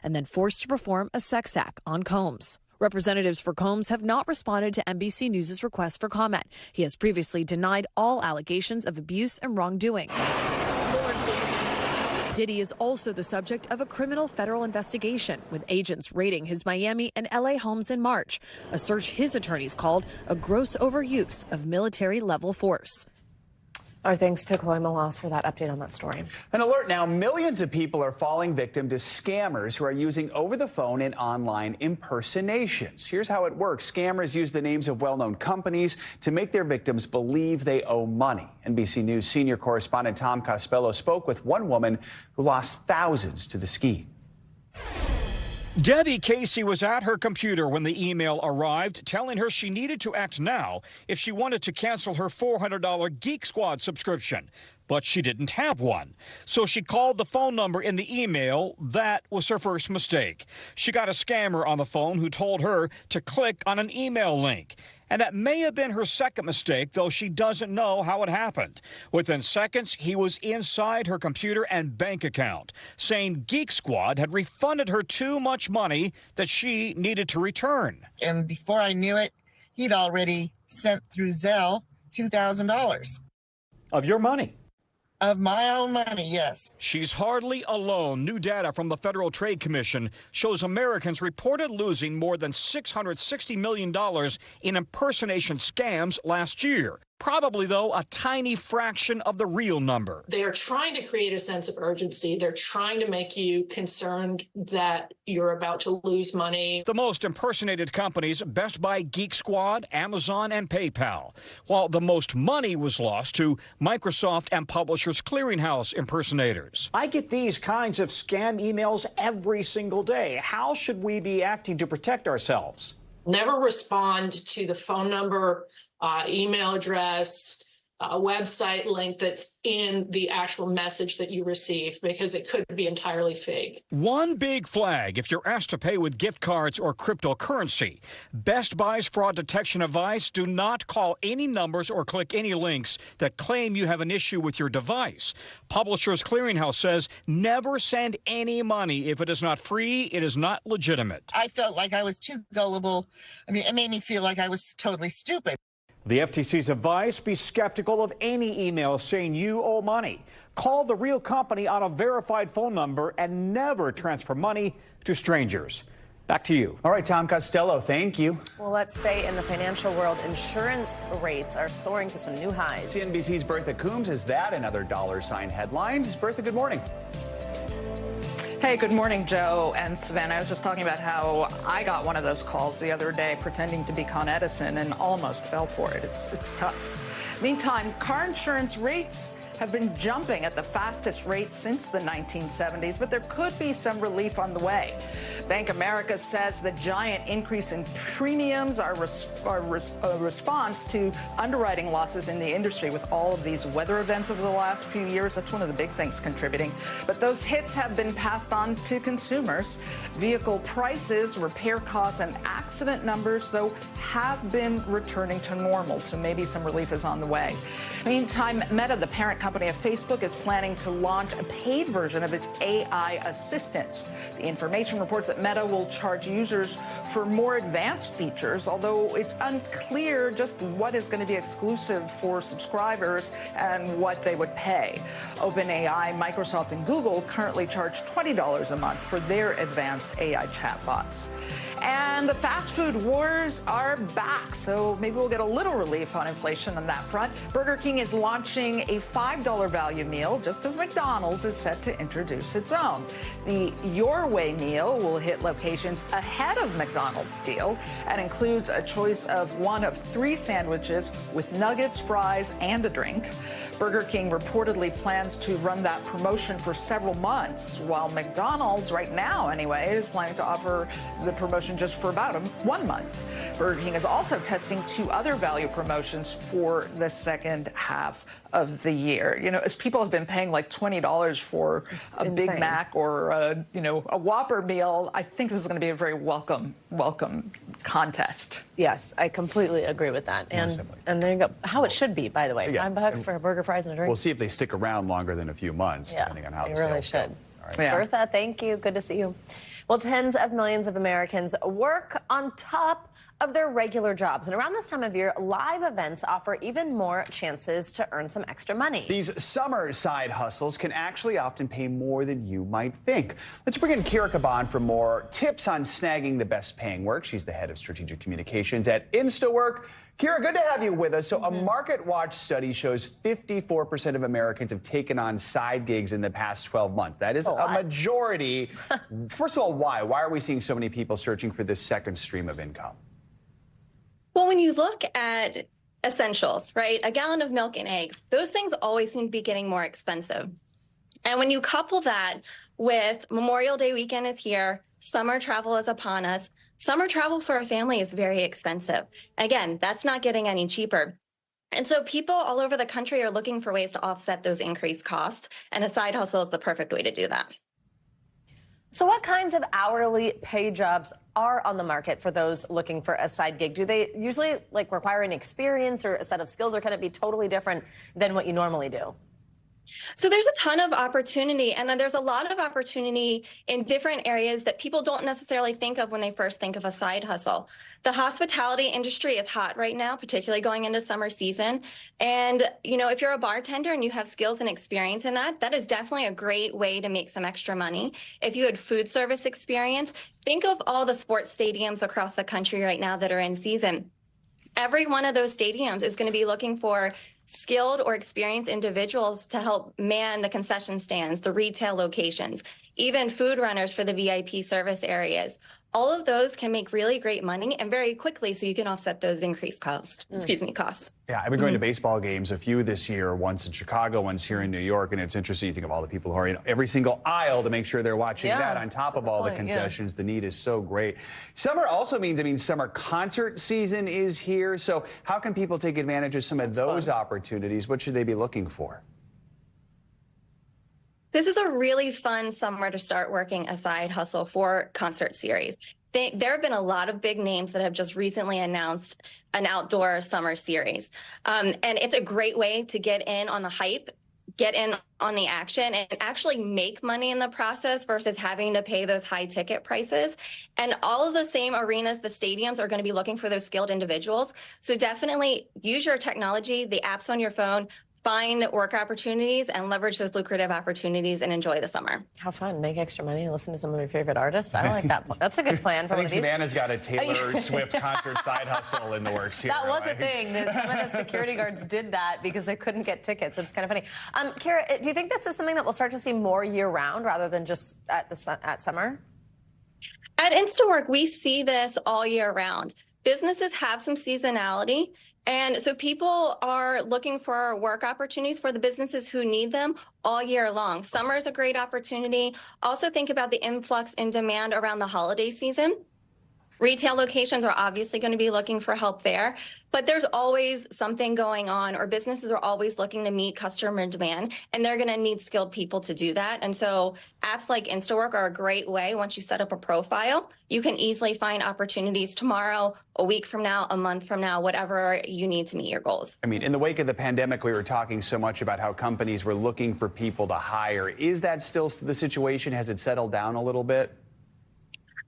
and then forced to perform a sex act on Combs. Representatives for Combs have not responded to NBC News' request for comment. He has previously denied all allegations of abuse and wrongdoing. Diddy is also the subject of a criminal federal investigation, with agents raiding his Miami and LA homes in March, a search his attorneys called a gross overuse of military-level force. Our thanks to Chloe Malas for that update on that story. An alert now, millions of people are falling victim to scammers who are using over-the-phone and online impersonations. Here's how it works. Scammers use the names of well-known companies to make their victims believe they owe money. NBC News senior correspondent Tom Cospello spoke with one woman who lost thousands to the scheme. Debbie Casey was at her computer when the email arrived, telling her she needed to act now if she wanted to cancel her $400 Geek Squad subscription. But she didn't have one. So she called the phone number in the email. That was her first mistake. She got a scammer on the phone who told her to click on an email link. And that may have been her second mistake, though she doesn't know how it happened. Within seconds, he was inside her computer and bank account, saying Geek Squad had refunded her too much money that she needed to return. And before I knew it, he'd already sent through Zelle $2,000. Of your money? Of my own money, yes. She's hardly alone. New data from the Federal Trade Commission shows Americans reported losing more than $660 million in impersonation scams last year. Probably, though, a tiny fraction of the real number. They are trying to create a sense of urgency. They're trying to make you concerned that you're about to lose money. The most impersonated companies, Best Buy, Geek Squad, Amazon, and PayPal, while the most money was lost to Microsoft and Publishers Clearinghouse impersonators. I get these kinds of scam emails every single day. How should we be acting to protect ourselves? Never respond to the phone number, email address, website link that's in the actual message that you receive, because it could be entirely fake. One big flag if you're asked to pay with gift cards or cryptocurrency. Best Buy's fraud detection advice: do not call any numbers or click any links that claim you have an issue with your device. Publishers Clearinghouse says never send any money if it is not free, it is not legitimate. I felt like I was too gullible. I mean, it made me feel like I was totally stupid. The FTC's advice: be skeptical of any email saying you owe money. Call the real company on a verified phone number and never transfer money to strangers. Back to you. All right, Tom Costello, thank you. Well, let's stay in the financial world. Insurance rates are soaring to some new highs. CNBC's Bertha Coombs has that and other dollar sign headlines. Bertha, good morning. Hey, good morning, Joe and Savannah. I was just talking about how I got one of those calls the other day pretending to be Con Edison and almost fell for it. It's tough. Meantime, car insurance rates have been jumping at the fastest rate since the 1970s, but there could be some relief on the way. Bank of America says the giant increase in premiums are a response to underwriting losses in the industry with all of these weather events over the last few years. That's one of the big things contributing. But those hits have been passed on to consumers. Vehicle prices, repair costs, and accident numbers, though, have been returning to normal, so maybe some relief is on the way. Meantime, Meta, the parent company of Facebook, is planning to launch a paid version of its AI assistant. The information reports that Meta will charge users for more advanced features, although it's unclear just what is going to be exclusive for subscribers and what they would pay. OpenAI, Microsoft, and Google currently charge $20 a month for their advanced AI chatbots. And the fast food wars are back, so maybe we'll get a little relief on inflation on that front. Burger King is launching a $5 value meal, just as McDonald's is set to introduce its own. The Your Way meal will hit locations ahead of McDonald's deal and includes a choice of one of 3 sandwiches with nuggets, fries, and a drink. Burger King reportedly plans to run that promotion for several months, while McDonald's, right now anyway, is planning to offer the promotion just for about 1 month. Burger King is also testing 2 other value promotions for the second half of the year. You know, as people have been paying like $20 for a Big Mac or a Whopper meal, I think this is going to be a very welcome contest. Yes, I completely agree with that. And there you go. How it should be, by the way. Yeah. $5 for a burger, fries, and a drink. We'll see if they stick around longer than a few months, depending on how they the really sales should. go. All right. Yeah. Bertha, thank you. Good to see you. Well, tens of millions of Americans work on top of their regular jobs. And around this time of year, live events offer even more chances to earn some extra money. These summer side hustles can actually often pay more than you might think. Let's bring in Kira Caban for more tips on snagging the best paying work. She's the head of strategic communications at InstaWork. Kira, good to have you with us. So a Market Watch study shows 54% of Americans have taken on side gigs in the past 12 months. That is a majority. First of all, why? Why are we seeing so many people searching for this second stream of income? Well, when you look at essentials, right, a gallon of milk and eggs, those things always seem to be getting more expensive. And when you couple that with Memorial Day weekend is here, summer travel is upon us, summer travel for a family is very expensive. Again, that's not getting any cheaper. And so people all over the country are looking for ways to offset those increased costs, and a side hustle is the perfect way to do that. So what kinds of hourly pay jobs are on the market for those looking for a side gig? Do they usually require any experience or a set of skills, or can it be totally different than what you normally do? So there's a ton of opportunity, and then there's a lot of opportunity in different areas that people don't necessarily think of when they first think of a side hustle. The hospitality industry is hot right now, particularly going into summer season. And, you know, if you're a bartender and you have skills and experience in that, that is definitely a great way to make some extra money. If you had food service experience, think of all the sports stadiums across the country right now that are in season. Every one of those stadiums is going to be looking for skilled or experienced individuals to help man the concession stands, the retail locations, even food runners for the VIP service areas. All of those can make really great money and very quickly, so you can offset those increased costs. Costs. Yeah, I've been going to baseball games, a few this year, once in Chicago, once here in New York, and it's interesting. You think of all the people who are in every single aisle to make sure they're watching that on top of all the concessions. The need is so great. Summer also means, summer concert season is here. So how can people take advantage of some of those opportunities? What should they be looking for? This is a really fun summer to start working a side hustle for concert series. There have been a lot of big names that have just recently announced an outdoor summer series. And it's a great way to get in on the hype, get in on the action, and actually make money in the process versus having to pay those high ticket prices. And all of the same arenas, the stadiums, are going to be looking for those skilled individuals. So definitely use your technology, the apps on your phone, find work opportunities and leverage those lucrative opportunities and enjoy the summer. How fun. Make extra money and listen to some of your favorite artists. I like that. That's a good plan for I one think of these. Savannah's got a Taylor Swift concert side hustle in the works here. That was a thing. Some of the security guards did that because they couldn't get tickets. It's kind of funny. Kira, do you think this is something that we'll start to see more year-round rather than just at summer? At InstaWork, we see this all year round. Businesses have some seasonality. And so people are looking for work opportunities for the businesses who need them all year long. Summer is a great opportunity. Also think about the influx in demand around the holiday season. Retail locations are obviously going to be looking for help there, but there's always something going on, or businesses are always looking to meet customer demand, and they're going to need skilled people to do that. And so apps like InstaWork are a great way. Once you set up a profile, you can easily find opportunities tomorrow, a week from now, a month from now, whatever you need to meet your goals. I mean, in the wake of the pandemic, we were talking so much about how companies were looking for people to hire. Is that still the situation? Has it settled down a little bit?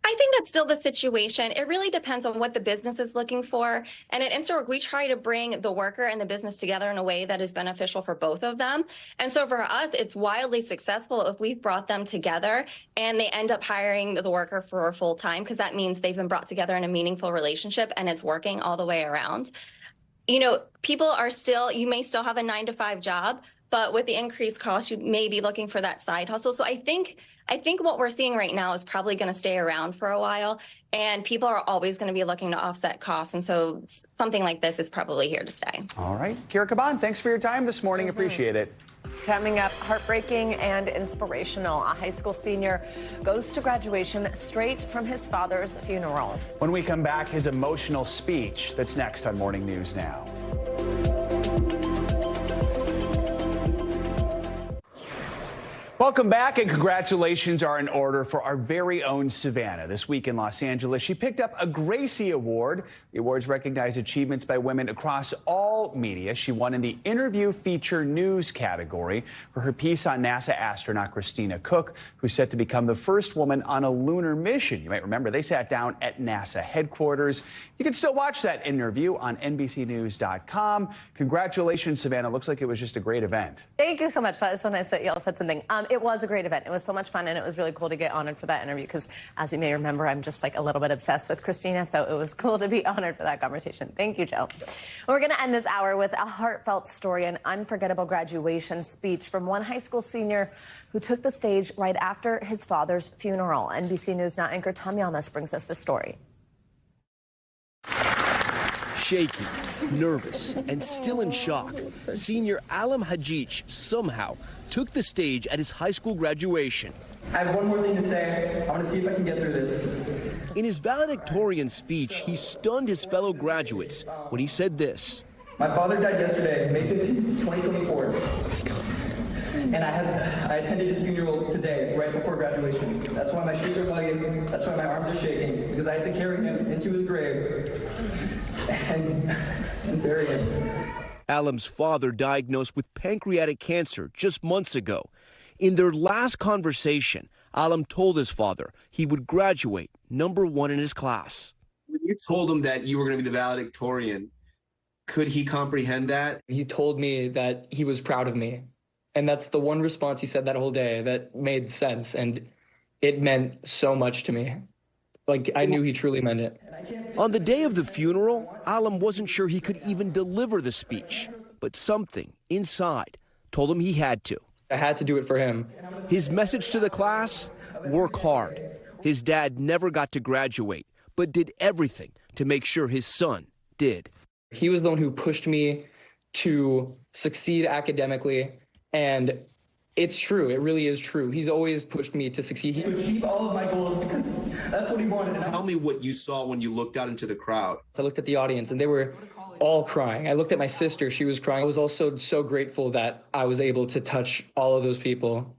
I think that's still the situation. It really depends on what the business is looking for. And at InstaWork, we try to bring the worker and the business together in a way that is beneficial for both of them. And so for us, it's wildly successful if we've brought them together and they end up hiring the worker for full time, because that means they've been brought together in a meaningful relationship and it's working all the way around. You know, people are still, you may still have a 9-to-5 job, but with the increased cost, you may be looking for that side hustle. So I think what we're seeing right now is probably going to stay around for a while, and people are always going to be looking to offset costs. And so something like this is probably here to stay. All right. Kira Kaban, thanks for your time this morning. Appreciate it. Coming up, heartbreaking and inspirational. A high school senior goes to graduation straight from his father's funeral. When we come back, his emotional speech. That's next on Morning News Now. Welcome back, and congratulations are in order for our very own Savannah. This week in Los Angeles, she picked up a Gracie Award. The awards recognize achievements by women across all media. She won in the Interview Feature News category for her piece on NASA astronaut Christina Koch, who's set to become the first woman on a lunar mission. You might remember they sat down at NASA headquarters. You can still watch that interview on NBCNews.com. Congratulations, Savannah. Looks like it was just a great event. Thank you so much. That was so nice that y'all said something. It was a great event. It was so much fun, and it was really cool to get honored for that interview because, as you may remember, I'm just like a little bit obsessed with Christina, so it was cool to be honored for that conversation. Thank you, Joe. We're going to end this hour with a heartfelt story, an unforgettable graduation speech from one high school senior who took the stage right after his father's funeral. NBC News Now anchor Tom Yamas brings us the story. Shaky, nervous, and still in shock, senior Alam Hajic somehow took the stage at his high school graduation. I have one more thing to say. I want to see if I can get through this. In his valedictorian speech, he stunned his fellow graduates when he said this. My father died yesterday, May 15th, 2024. And I attended his funeral today, right before graduation. That's why my shoes are bugging. That's why my arms are shaking, because I had to carry him into his grave and bury him. Alam's father diagnosed with pancreatic cancer just months ago. In their last conversation, Alam told his father he would graduate #1 in his class. When you told him that you were going to be the valedictorian, could he comprehend that? He told me that he was proud of me. And that's the one response he said that whole day that made sense. And it meant so much to me. Like, I knew he truly meant it. On the day of the funeral, Alam wasn't sure he could even deliver the speech, but something inside told him he had to. I had to do it for him. His message to the class: work hard. His dad never got to graduate, but did everything to make sure his son did. He was the one who pushed me to succeed academically, and it's true. It really is true. He's always pushed me to succeed. He would achieve all of my goals because that's what he wanted. Tell me what you saw when you looked out into the crowd. I looked at the audience, and they were all crying. I looked at my sister. She was crying. I was also so grateful that I was able to touch all of those people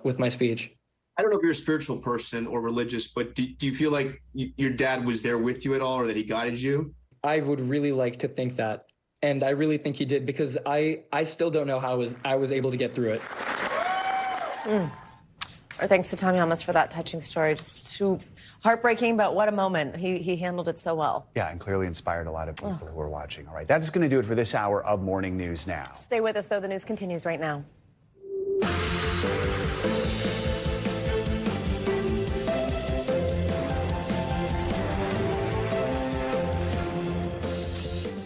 with my speech. I don't know if you're a spiritual person or religious, but do you feel like your dad was there with you at all, or that he guided you? I would really like to think that. And I really think he did, because I still don't know how I was able to get through it. Our thanks to Tommy Helmus for that touching story. Just too heartbreaking, but what a moment. He handled it so well. Yeah, and clearly inspired a lot of people who were watching. All right, that is going to do it for this hour of Morning News Now. Stay with us, though. The news continues right now.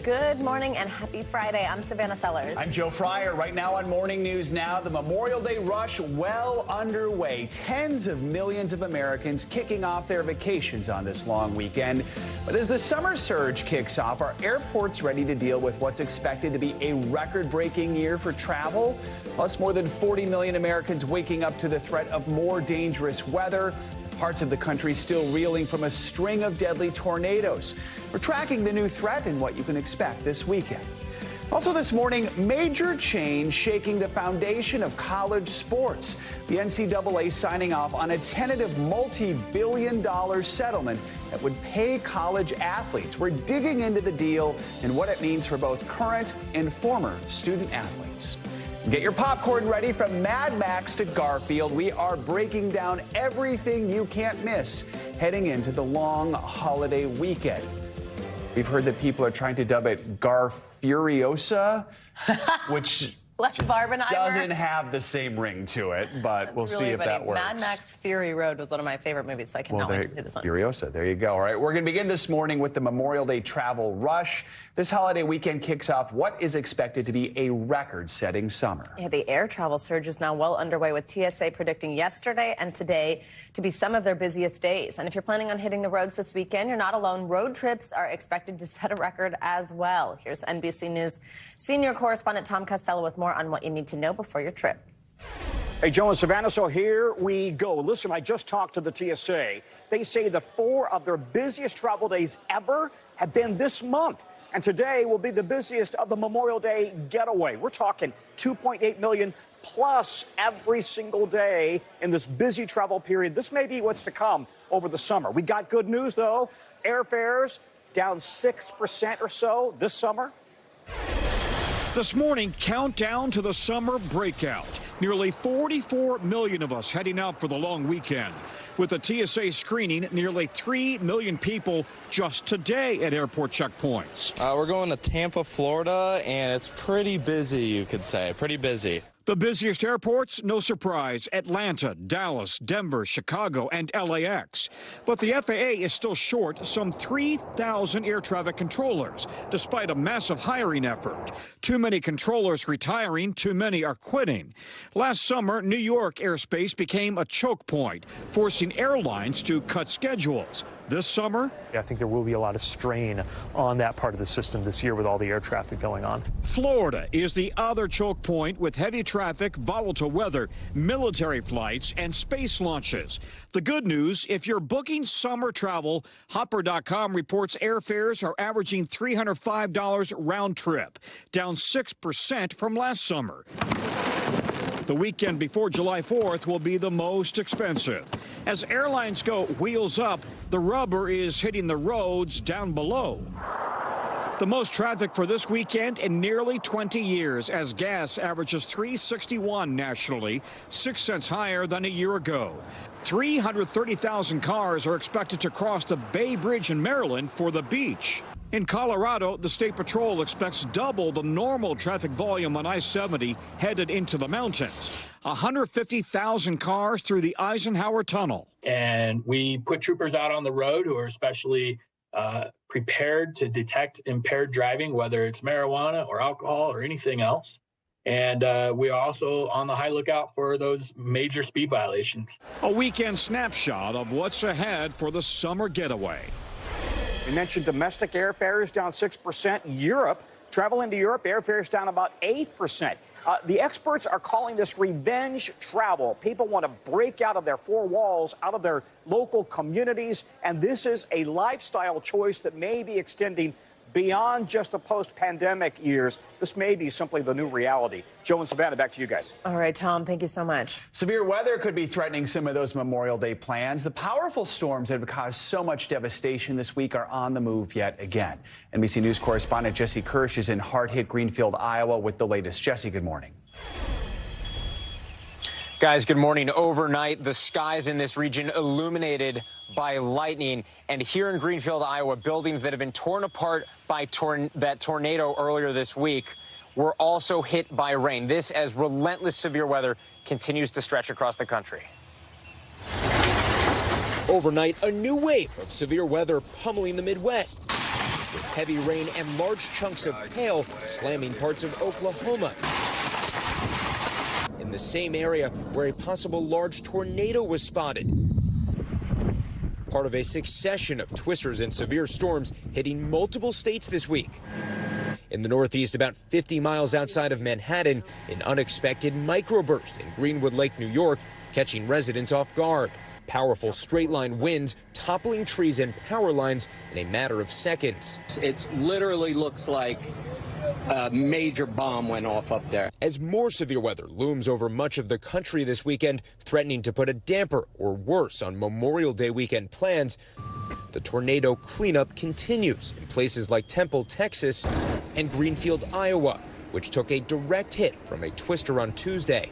Good morning and happy Friday. I'm Savannah Sellers. I'm Joe Fryer. Right now on Morning News Now, the Memorial Day rush well underway. Tens of millions of Americans kicking off their vacations on this long weekend. But as the summer surge kicks off, are airports ready to deal with what's expected to be a record-breaking year for travel? Plus, more than 40 million Americans waking up to the threat of more dangerous weather. Parts of the country still reeling from a string of deadly tornadoes. We're tracking the new threat and what you can expect this weekend. Also this morning, major change shaking the foundation of college sports. The NCAA signing off on a tentative multi-billion-dollar settlement that would pay college athletes. We're digging into the deal and what it means for both current and former student athletes. Get your popcorn ready. From Mad Max to Garfield, we are breaking down everything you can't miss heading into the long holiday weekend. We've heard that people are trying to dub it Garfuriosa, which doesn't have the same ring to it, but we'll see if that works. Mad Max Fury Road was one of my favorite movies, so I cannot wait to see this one. Furiosa, there you go. All right, we're going to begin this morning with the Memorial Day travel rush. This holiday weekend kicks off what is expected to be a record-setting summer. Yeah, the air travel surge is now well underway, with TSA predicting yesterday and today to be some of their busiest days. And if you're planning on hitting the roads this weekend, you're not alone. Road trips are expected to set a record as well. Here's NBC News senior correspondent Tom Costello with more on what you need to know before your trip. Hey, Joe and Savannah, so here we go. Listen, I just talked to the TSA. They say that 4 of their busiest travel days ever have been this month. And today will be the busiest of the Memorial Day getaway. We're talking 2.8 million plus every single day in this busy travel period. This may be what's to come over the summer. We got good news, though. Airfares down 6% or so this summer. This morning, countdown to the summer breakout. Nearly 44 million of us heading out for the long weekend. With the TSA screening nearly 3 million people just today at airport checkpoints. We're going to Tampa, Florida, and it's pretty busy, you could say. Pretty busy. The busiest airports, no surprise, Atlanta, Dallas, Denver, Chicago, and LAX. But the FAA is still short some 3,000 air traffic controllers, despite a massive hiring effort. Too many controllers retiring, too many are quitting. Last summer, New York airspace became a choke point, forcing airlines to cut schedules. This summer, I think there will be a lot of strain on that part of the system this year with all the air traffic going on. Florida is the other choke point, with heavy traffic, volatile weather, military flights, and space launches. The good news, if you're booking summer travel, Hopper.com reports airfares are averaging $305 round trip, down 6% from last summer. The weekend before July 4th will be the most expensive. As airlines go wheels up, the rubber is hitting the roads down below. The most traffic for this weekend in nearly 20 years as gas averages $3.61 nationally, 6 cents higher than a year ago. 330,000 cars are expected to cross the Bay Bridge in Maryland for the beach. In Colorado, the State Patrol expects double the normal traffic volume on I-70 headed into the mountains. 150,000 cars through the Eisenhower Tunnel. And we put troopers out on the road who are especially prepared to detect impaired driving, whether it's marijuana or alcohol or anything else. And we are also on the high lookout for those major speed violations. A weekend snapshot of what's ahead for the summer getaway. We mentioned domestic airfares down 6%. Europe, travel into Europe, airfares down about 8%. The experts are calling this revenge travel. People want to break out of their four walls, out of their local communities, and this is a lifestyle choice that may be extending beyond just the post-pandemic years. This may be simply the new reality. Joe and Savannah, back to you guys. All right, Tom, thank you so much. Severe weather could be threatening some of those Memorial Day plans. The powerful storms that have caused so much devastation this week are on the move yet again. NBC News correspondent Jesse Kirsch is in hard-hit Greenfield, Iowa with the latest. Jesse, good morning. Guys, good morning. Overnight, the skies in this region illuminated by lightning. And here in Greenfield, Iowa, buildings that have been torn apart by that tornado earlier this week were also hit by rain. This as relentless severe weather continues to stretch across the country. Overnight, a new wave of severe weather pummeling the Midwest, with heavy rain and large chunks of hail slamming parts of Oklahoma. In the same area where a possible large tornado was spotted. Part of a succession of twisters and severe storms hitting multiple states this week. In the Northeast, about 50 miles outside of Manhattan, an unexpected microburst in Greenwood Lake, New York, catching residents off guard. Powerful straight-line winds toppling trees and power lines in a matter of seconds. It literally looks like a major bomb went off up there. As more severe weather looms over much of the country this weekend, threatening to put a damper or worse on Memorial Day weekend plans, the tornado cleanup continues in places like Temple, Texas, and Greenfield, Iowa, which took a direct hit from a twister on Tuesday.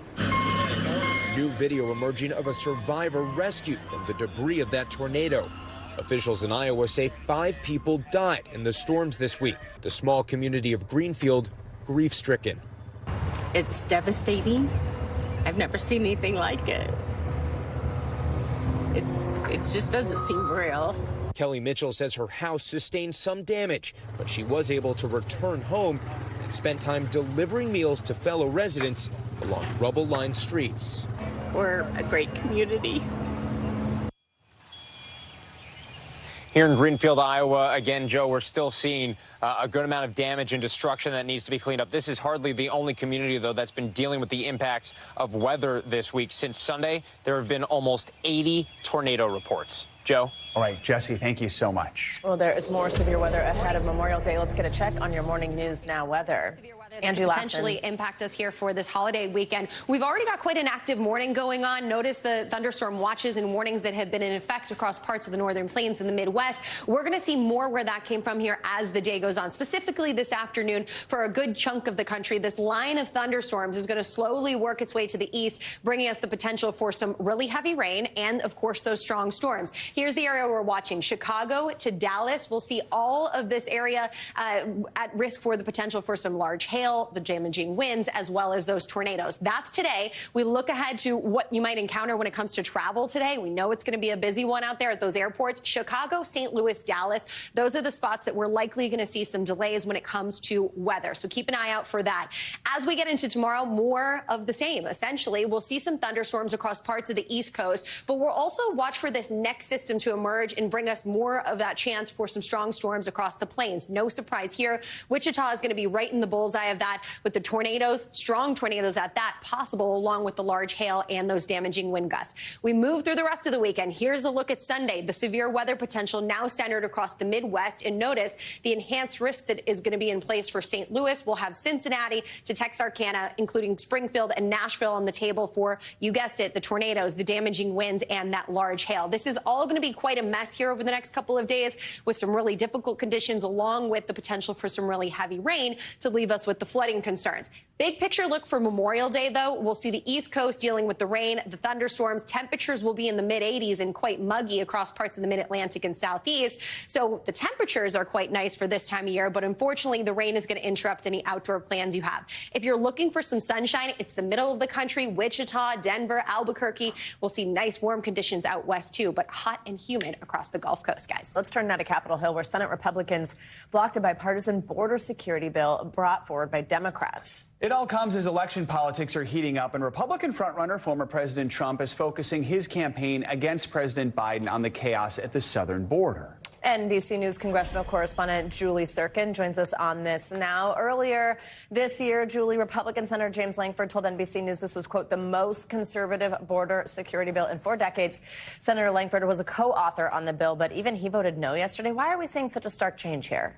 New video emerging of a survivor rescued from the debris of that tornado. Officials in Iowa say 5 people died in the storms this week. The small community of Greenfield, grief-stricken. It's devastating. I've never seen anything like it. It just doesn't seem real. Kelly Mitchell says her house sustained some damage, but she was able to return home and spent time delivering meals to fellow residents along rubble-lined streets. We're a great community. Here in Greenfield, Iowa, again, Joe, we're still seeing a good amount of damage and destruction that needs to be cleaned up. This is hardly the only community, though, that's been dealing with the impacts of weather this week. Since Sunday, there have been almost 80 tornado reports. Joe? All right, Jesse, thank you so much. Well, there is more severe weather ahead of Memorial Day. Let's get a check on your morning news now weather. Angie Lassman. Potentially impact us here for this holiday weekend. We've already got quite an active morning going on. Notice the thunderstorm watches and warnings that have been in effect across parts of the northern plains and the Midwest. We're going to see more where that came from here as the day goes on. Specifically this afternoon, for a good chunk of the country, this line of thunderstorms is going to slowly work its way to the east, bringing us the potential for some really heavy rain and, of course, those strong storms. Here's the area we're watching. Chicago to Dallas. We'll see all of this area at risk for the potential for some large hail, the damaging winds, as well as those tornadoes. That's today. We look ahead to what you might encounter when it comes to travel today. We know it's going to be a busy one out there at those airports. Chicago, St. Louis, Dallas. Those are the spots that we're likely going to see some delays when it comes to weather. So keep an eye out for that. As we get into tomorrow, more of the same. Essentially, we'll see some thunderstorms across parts of the East Coast, but we'll also watch for this next system to emerge and bring us more of that chance for some strong storms across the plains. No surprise here. Wichita is going to be right in the bullseye of that, with the tornadoes, strong tornadoes at that, possible, along with the large hail and those damaging wind gusts. We move through the rest of the weekend. Here's a look at Sunday. The severe weather potential now centered across the Midwest. And notice the enhanced risk that is going to be in place for St. Louis. We'll have Cincinnati to Texarkana, including Springfield and Nashville on the table for, you guessed it, the tornadoes, the damaging winds, and that large hail. This is all going to be quite a mess here over the next couple of days, with some really difficult conditions, along with the potential for some really heavy rain to leave us with the flooding concerns. Big picture look for Memorial Day, though. We'll see the East Coast dealing with the rain, the thunderstorms. Temperatures will be in the mid-80s and quite muggy across parts of the mid-Atlantic and southeast. So the temperatures are quite nice for this time of year, but unfortunately, the rain is going to interrupt any outdoor plans you have. If you're looking for some sunshine, it's the middle of the country, Wichita, Denver, Albuquerque. We'll see nice warm conditions out west, too, but hot and humid across the Gulf Coast, guys. Let's turn now to Capitol Hill, where Senate Republicans blocked a bipartisan border security bill brought forward by Democrats. It all comes as election politics are heating up, and Republican frontrunner former President Trump is focusing his campaign against President Biden on the chaos at the southern border. NBC News congressional correspondent Julie Sirkin joins us on this now. Earlier this year, Julie, Republican Senator James Lankford told NBC News this was, quote, the most conservative border security bill in 4 decades. Senator Lankford was a co-author on the bill, but even he voted no yesterday. Why are we seeing such a stark change here?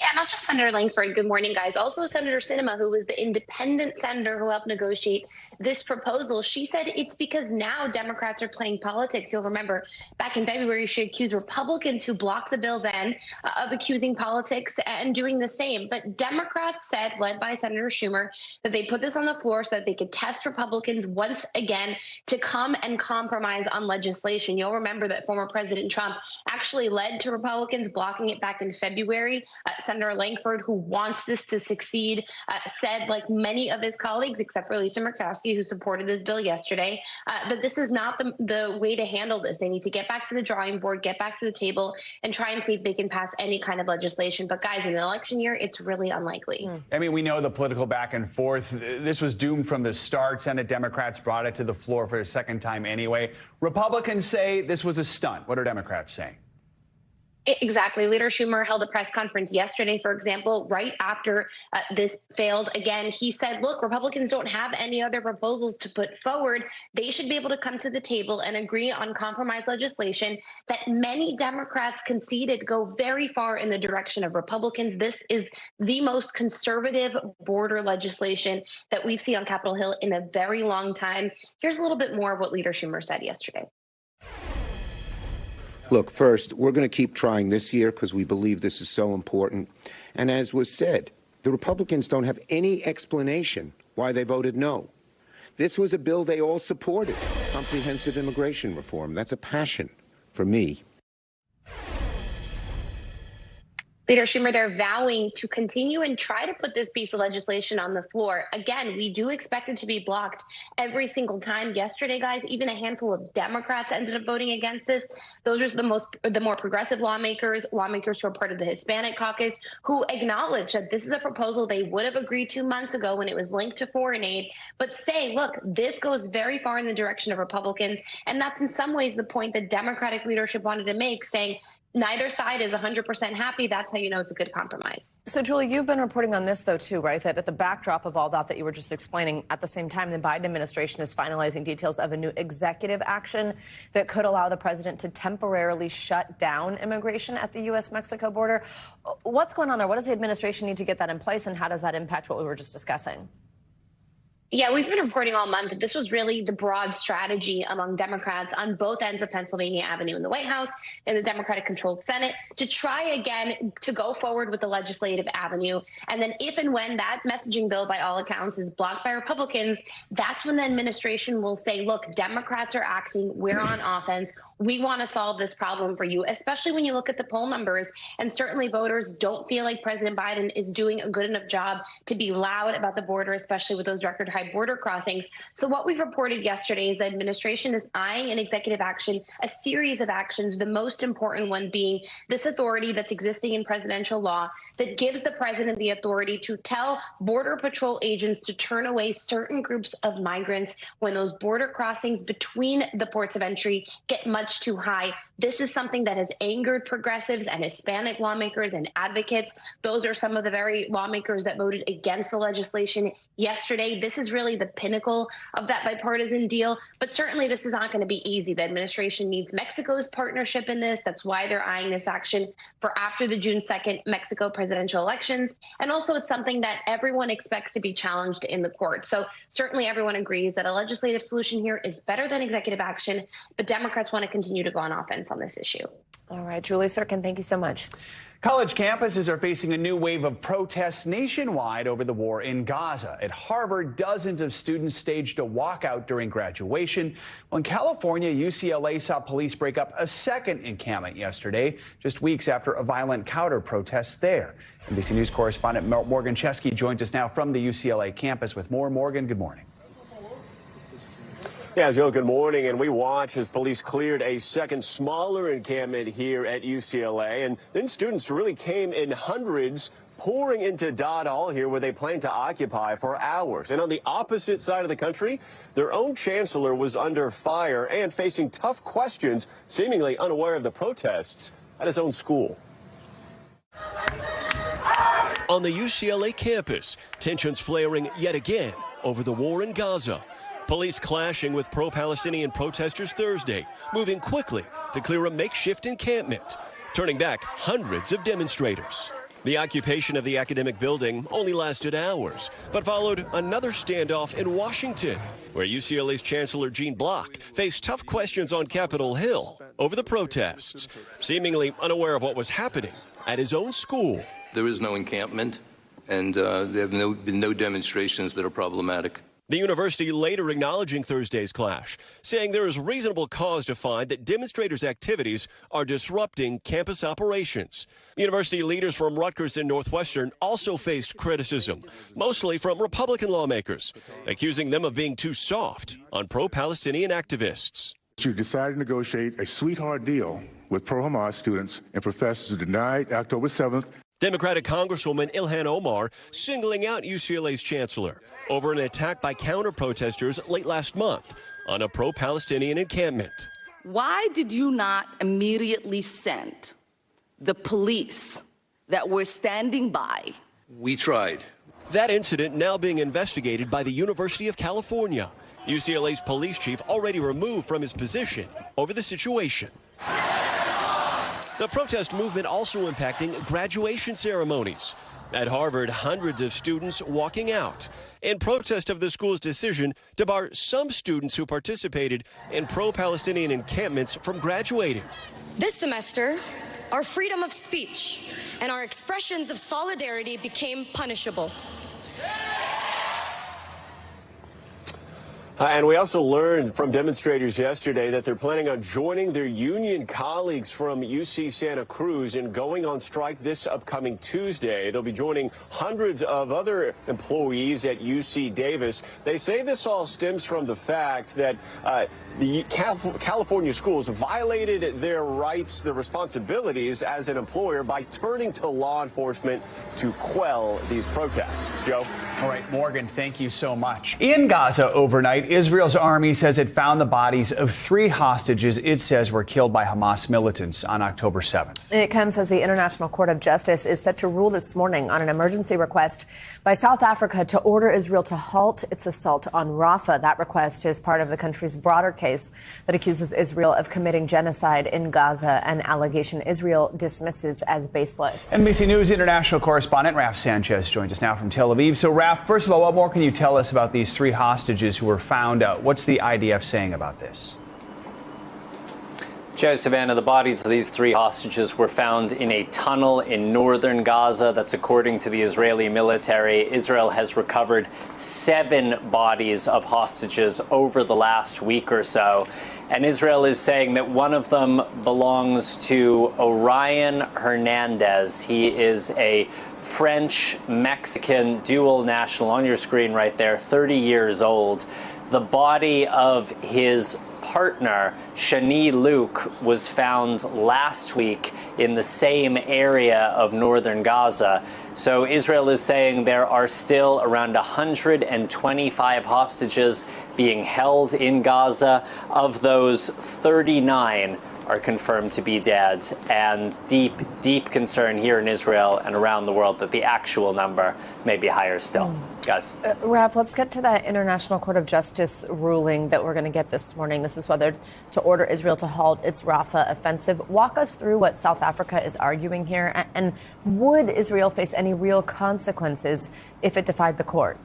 Yeah, not just Senator Lankford. Good morning, guys. Also Senator Sinema, who was the independent senator who helped negotiate this proposal. She said it's because now Democrats are playing politics. You'll remember back in February, she accused Republicans who blocked the bill then of accusing politics and doing the same. But Democrats said, led by Senator Schumer, that they put this on the floor so that they could test Republicans once again to come and compromise on legislation. You'll remember that former President Trump actually led to Republicans blocking it back in February. Senator Lankford, who wants this to succeed, said, like many of his colleagues, except for Lisa Murkowski, who supported this bill yesterday, that this is not the way to handle this. They need to get back to the drawing board, get back to the table, and try and see if they can pass any kind of legislation. But guys, in an election year, it's really unlikely. I mean, we know the political back and forth. This was doomed from the start. Senate Democrats brought it to the floor for a second time anyway. Republicans say this was a stunt. What are Democrats saying? Exactly. Leader Schumer held a press conference yesterday, for example, right after this failed again. He said, look, Republicans don't have any other proposals to put forward. They should be able to come to the table and agree on compromise legislation that many Democrats conceded go very far in the direction of Republicans. This is the most conservative border legislation that we've seen on Capitol Hill in a very long time. Here's a little bit more of what Leader Schumer said yesterday. Look, first, we're going to keep trying this year because we believe this is so important. And as was said, the Republicans don't have any explanation why they voted no. This was a bill they all supported, comprehensive immigration reform. That's a passion for me. Leader Schumer, they're vowing to continue and try to put this piece of legislation on the floor. Again, we do expect it to be blocked every single time. Yesterday, guys, even a handful of Democrats ended up voting against this. Those are the more progressive lawmakers who are part of the Hispanic caucus, who acknowledge that this is a proposal they would have agreed to months ago when it was linked to foreign aid, but say, look, this goes very far in the direction of Republicans. And that's in some ways the point that Democratic leadership wanted to make, saying neither side is 100% happy. That's how you know it's a good compromise. So, Julie, you've been reporting on this, though, too, right? That at the backdrop of all that you were just explaining, at the same time, the Biden administration is finalizing details of a new executive action that could allow the president to temporarily shut down immigration at the U.S.-Mexico border. What's going on there? What does the administration need to get that in place, and how does that impact what we were just discussing? Yeah, we've been reporting all month that this was really the broad strategy among Democrats on both ends of Pennsylvania Avenue in the White House and the Democratic-controlled Senate to try again to go forward with the legislative avenue. And then if and when that messaging bill, by all accounts, is blocked by Republicans, that's when the administration will say, look, Democrats are acting. We're on offense. We want to solve this problem for you, especially when you look at the poll numbers. And certainly voters don't feel like President Biden is doing a good enough job to be loud about the border, especially with those record high occupy border crossings. So what we've reported yesterday is the administration is eyeing an executive action, a series of actions, the most important one being this authority that's existing in presidential law that gives the president the authority to tell Border Patrol agents to turn away certain groups of migrants when those border crossings between the ports of entry get much too high. This is something that has angered progressives and Hispanic lawmakers and advocates. Those are some of the very lawmakers that voted against the legislation yesterday. This is really the pinnacle of that bipartisan deal, but certainly this is not going to be easy. The administration needs Mexico's partnership in this. That's why they're eyeing this action for after the June 2nd Mexico presidential elections. And also it's something that everyone expects to be challenged in the court. So certainly everyone agrees that a legislative solution here is better than executive action, but Democrats want to continue to go on offense on this issue. All right, Julie Sirkin, thank you so much. College campuses are facing a new wave of protests nationwide over the war in Gaza. At Harvard, dozens of students staged a walkout during graduation. Well, in California, UCLA saw police break up a second encampment yesterday, just weeks after a violent counter-protest there. NBC News correspondent Morgan Chesky joins us now from the UCLA campus with more. Morgan, good morning. Yeah, Joe, good morning. And we watch as police cleared a second smaller encampment here at UCLA. And then students really came in hundreds pouring into Dodd Hall here where they plan to occupy for hours. And on the opposite side of the country, their own chancellor was under fire and facing tough questions, seemingly unaware of the protests at his own school. On the UCLA campus, tensions flaring yet again over the war in Gaza. Police clashing with pro-Palestinian protesters Thursday, moving quickly to clear a makeshift encampment, turning back hundreds of demonstrators. The occupation of the academic building only lasted hours, but followed another standoff in Washington, where UCLA's Chancellor Gene Block faced tough questions on Capitol Hill over the protests, seemingly unaware of what was happening at his own school. There is no encampment, and there have been no demonstrations that are problematic. The university later acknowledging Thursday's clash, saying there is reasonable cause to find that demonstrators' activities are disrupting campus operations. University leaders from Rutgers and Northwestern also faced criticism, mostly from Republican lawmakers, accusing them of being too soft on pro-Palestinian activists. You decided to negotiate a sweetheart deal with pro-Hamas students and professors who denied October 7th. Democratic Congresswoman Ilhan Omar singling out UCLA's chancellor over an attack by counter-protesters late last month on a pro-Palestinian encampment. Why did you not immediately send the police that were standing by? We tried. That incident now being investigated by the University of California. UCLA's police chief already removed from his position over the situation. The protest movement also impacting graduation ceremonies. At Harvard, hundreds of students walking out in protest of the school's decision to bar some students who participated in pro-Palestinian encampments from graduating. This semester, our freedom of speech and our expressions of solidarity became punishable. And we also learned from demonstrators yesterday that they're planning on joining their union colleagues from UC Santa Cruz and going on strike this upcoming Tuesday. They'll be joining hundreds of other employees at UC Davis. They say this all stems from the fact that the California schools violated their rights, their responsibilities as an employer by turning to law enforcement to quell these protests. Joe? All right, Morgan, thank you so much. In Gaza overnight, Israel's army says it found the bodies of 3 hostages it says were killed by Hamas militants on October 7th. It comes as the International Court of Justice is set to rule this morning on an emergency request by South Africa to order Israel to halt its assault on Rafah. That request is part of the country's broader case that accuses Israel of committing genocide in Gaza, an allegation Israel dismisses as baseless. NBC News international correspondent Raf Sanchez joins us now from Tel Aviv. So, Raf, first of all, what more can you tell us about these 3 hostages who were found out? What's the IDF saying about this? Joe, Savannah, the bodies of these 3 hostages were found in a tunnel in northern Gaza. That's according to the Israeli military. Israel has recovered 7 bodies of hostages over the last week or so. And Israel is saying that one of them belongs to Orion Hernandez. He is a French-Mexican dual national, on your screen right there, 30 years old. The body of his partner, Shani Luke, was found last week in the same area of northern Gaza. So Israel is saying there are still around 125 hostages being held in Gaza. Of those, 39 are confirmed to be dead, and deep concern here in Israel and around the world that the actual number may be higher still. Guys. Rav, let's get to that International Court of Justice ruling that we're going to get this morning. This is whether to order Israel to halt its Rafah offensive. Walk us through what South Africa is arguing here, and would Israel face any real consequences if it defied the court?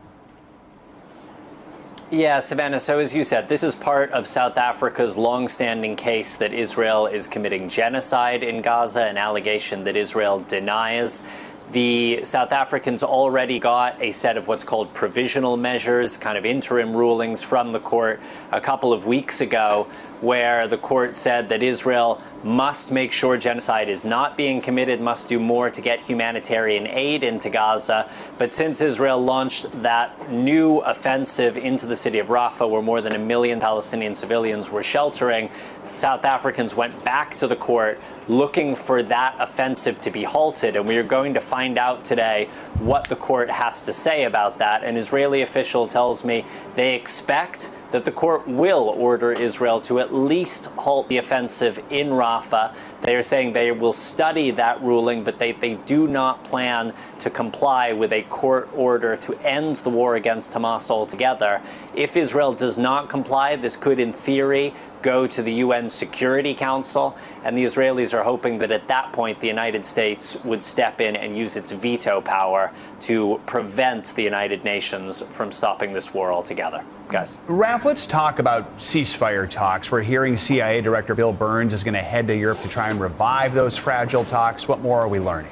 Yeah, Savannah, so as you said, this is part of South Africa's long-standing case that Israel is committing genocide in Gaza, an allegation that Israel denies. The South Africans already got a set of what's called provisional measures, kind of interim rulings from the court a couple of weeks ago, where the court said that Israel must make sure genocide is not being committed, must do more to get humanitarian aid into Gaza. But since Israel launched that new offensive into the city of Rafah, where more than 1 million Palestinian civilians were sheltering, South Africans went back to the court looking for that offensive to be halted. And we are going to find out today what the court has to say about that. An Israeli official tells me they expect that the court will order Israel to at least halt the offensive in Rafah. They are saying they will study that ruling, but they do not plan to comply with a court order to end the war against Hamas altogether. If Israel does not comply, this could, in theory, go to the UN Security Council, and the Israelis are hoping that at that point the United States would step in and use its veto power to prevent the United Nations from stopping this war altogether. Guys. Raph, let's talk about ceasefire talks. We're hearing CIA Director Bill Burns is going to head to Europe to try and revive those fragile talks. What more are we learning?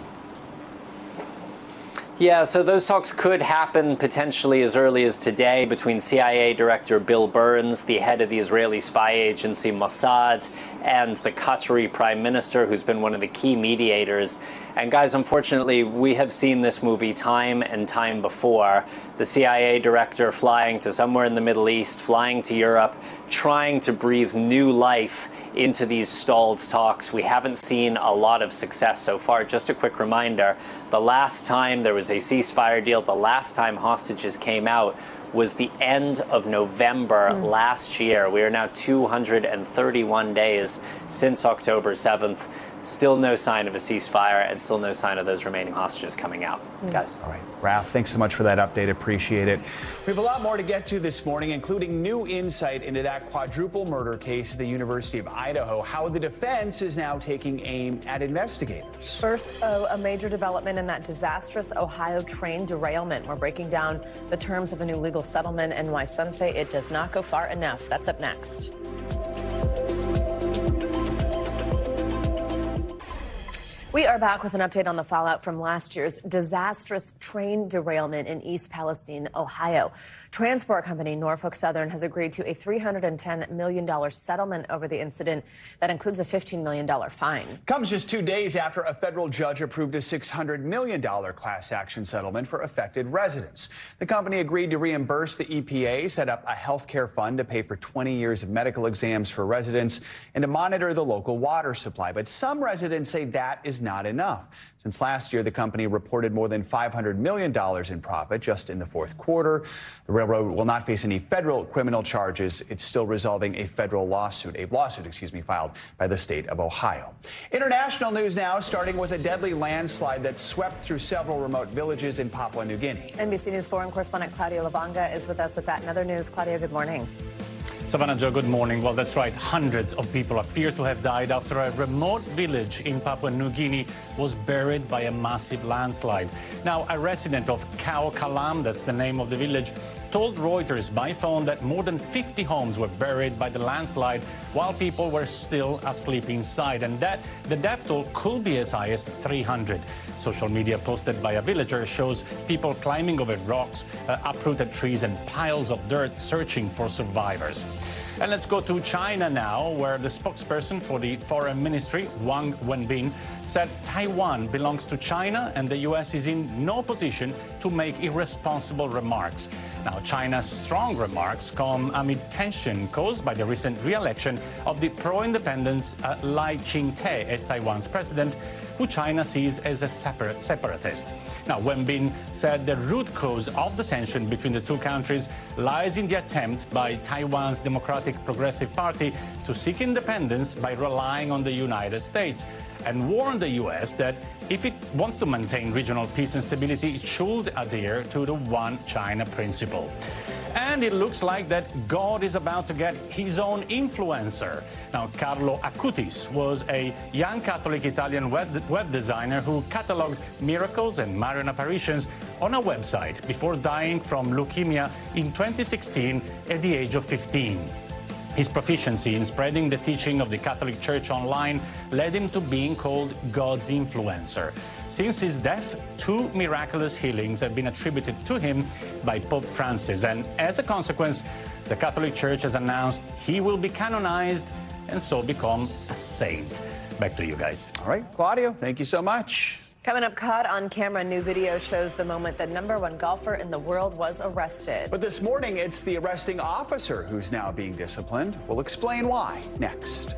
Yeah, so those talks could happen potentially as early as today between CIA Director Bill Burns, the head of the Israeli spy agency Mossad, and the Qatari Prime Minister, who's been one of the key mediators. And guys, unfortunately, we have seen this movie time and time before. The CIA director flying to somewhere in the Middle East, flying to Europe, trying to breathe new life into these stalled talks. We haven't seen a lot of success so far. Just a quick reminder, the last time there was a ceasefire deal, the last time hostages came out was the end of November last year. We are now 231 days since October 7th. Still no sign of a ceasefire and still no sign of those remaining hostages coming out. Guys. All right. Raph, thanks so much for that update. Appreciate it. We have a lot more to get to this morning, including new insight into that quadruple murder case at the University of Idaho, how the defense is now taking aim at investigators. First, a major development in that disastrous Ohio train derailment. We're breaking down the terms of a new legal settlement and why some say it does not go far enough. That's up next. We are back with an update on the fallout from last year's disastrous train derailment in East Palestine, Ohio. Transport company Norfolk Southern has agreed to a $310 million settlement over the incident that includes a $15 million fine. Comes just 2 days after a federal judge approved a $600 million class action settlement for affected residents. The company agreed to reimburse the EPA, set up a health care fund to pay for 20 years of medical exams for residents, and to monitor the local water supply. But some residents say that is not enough. Since last year, the company reported more than $500 million in profit just in the fourth quarter. The railroad will not face any federal criminal charges. It's still resolving a federal lawsuit, filed by the state of Ohio. International news now, starting with a deadly landslide that swept through several remote villages in Papua New Guinea. NBC News foreign correspondent Claudia Lavanga is with us with that and other news. Claudia, good morning. Savannah, Joe, good morning. Well, that's right. Hundreds of people are feared to have died after a remote village in Papua New Guinea was buried by a massive landslide. Now, a resident of Khao Kalam, that's the name of the village, told Reuters by phone that more than 50 homes were buried by the landslide while people were still asleep inside, and that the death toll could be as high as 300. Social media posted by a villager shows people climbing over rocks, uprooted trees and piles of dirt searching for survivors. And let's go to China now, where the spokesperson for the Foreign Ministry, Wang Wenbin, said Taiwan belongs to China and the U.S. is in no position to make irresponsible remarks. Now, China's strong remarks come amid tension caused by the recent re-election of the pro-independence Lai Ching-te as Taiwan's president, who China sees as a separatist. Now, Wenbin said the root cause of the tension between the two countries lies in the attempt by Taiwan's Democratic Progressive Party to seek independence by relying on the United States, and warned the U.S. that if it wants to maintain regional peace and stability, it should adhere to the One China principle. And it looks like that God is about to get his own influencer. Now, Carlo Acutis was a young Catholic Italian web designer who cataloged miracles and Marian apparitions on a website before dying from leukemia in 2016 at the age of 15. His proficiency in spreading the teaching of the Catholic Church online led him to being called God's influencer. Since his death, 2 miraculous healings have been attributed to him by Pope Francis, and as a consequence, the Catholic Church has announced he will be canonized and so become a saint. Back to you guys. All right, Claudio, thank you so much. Coming up, caught on camera, new video shows the moment the #1 golfer in the world was arrested. But this morning, it's the arresting officer who's now being disciplined. We'll explain why next.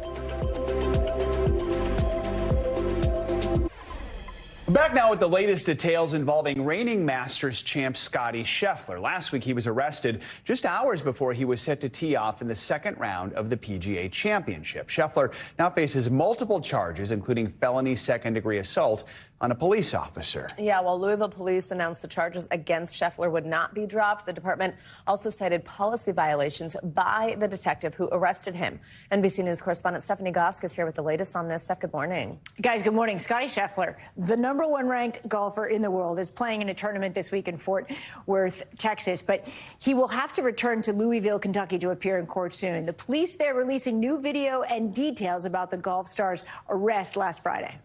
Back now with the latest details involving reigning Masters champ Scottie Scheffler. Last week, he was arrested just hours before he was set to tee off in the second round of the PGA Championship. Scheffler now faces multiple charges, including felony second-degree assault on a police officer. Yeah, while Louisville police announced the charges against Scheffler would not be dropped, the department also cited policy violations by the detective who arrested him. NBC News correspondent Stephanie Gosk is here with the latest on this. Steph, good morning. Guys, good morning. Scottie Scheffler, the #1 ranked golfer in the world, is playing in a tournament this week in Fort Worth, Texas, but he will have to return to Louisville, Kentucky to appear in court soon. The police there releasing new video and details about the golf star's arrest last Friday.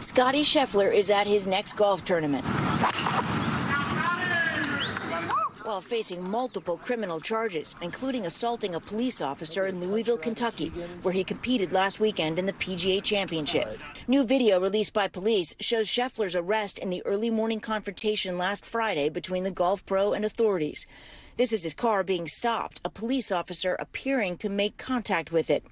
Scottie Scheffler is at his next golf tournament while facing multiple criminal charges, including assaulting a police officer in Louisville, Kentucky, where he competed last weekend in the PGA Championship. New video released by police shows Scheffler's arrest in the early morning confrontation last Friday between the golf pro and authorities. This is his car being stopped, a police officer appearing to make contact with it.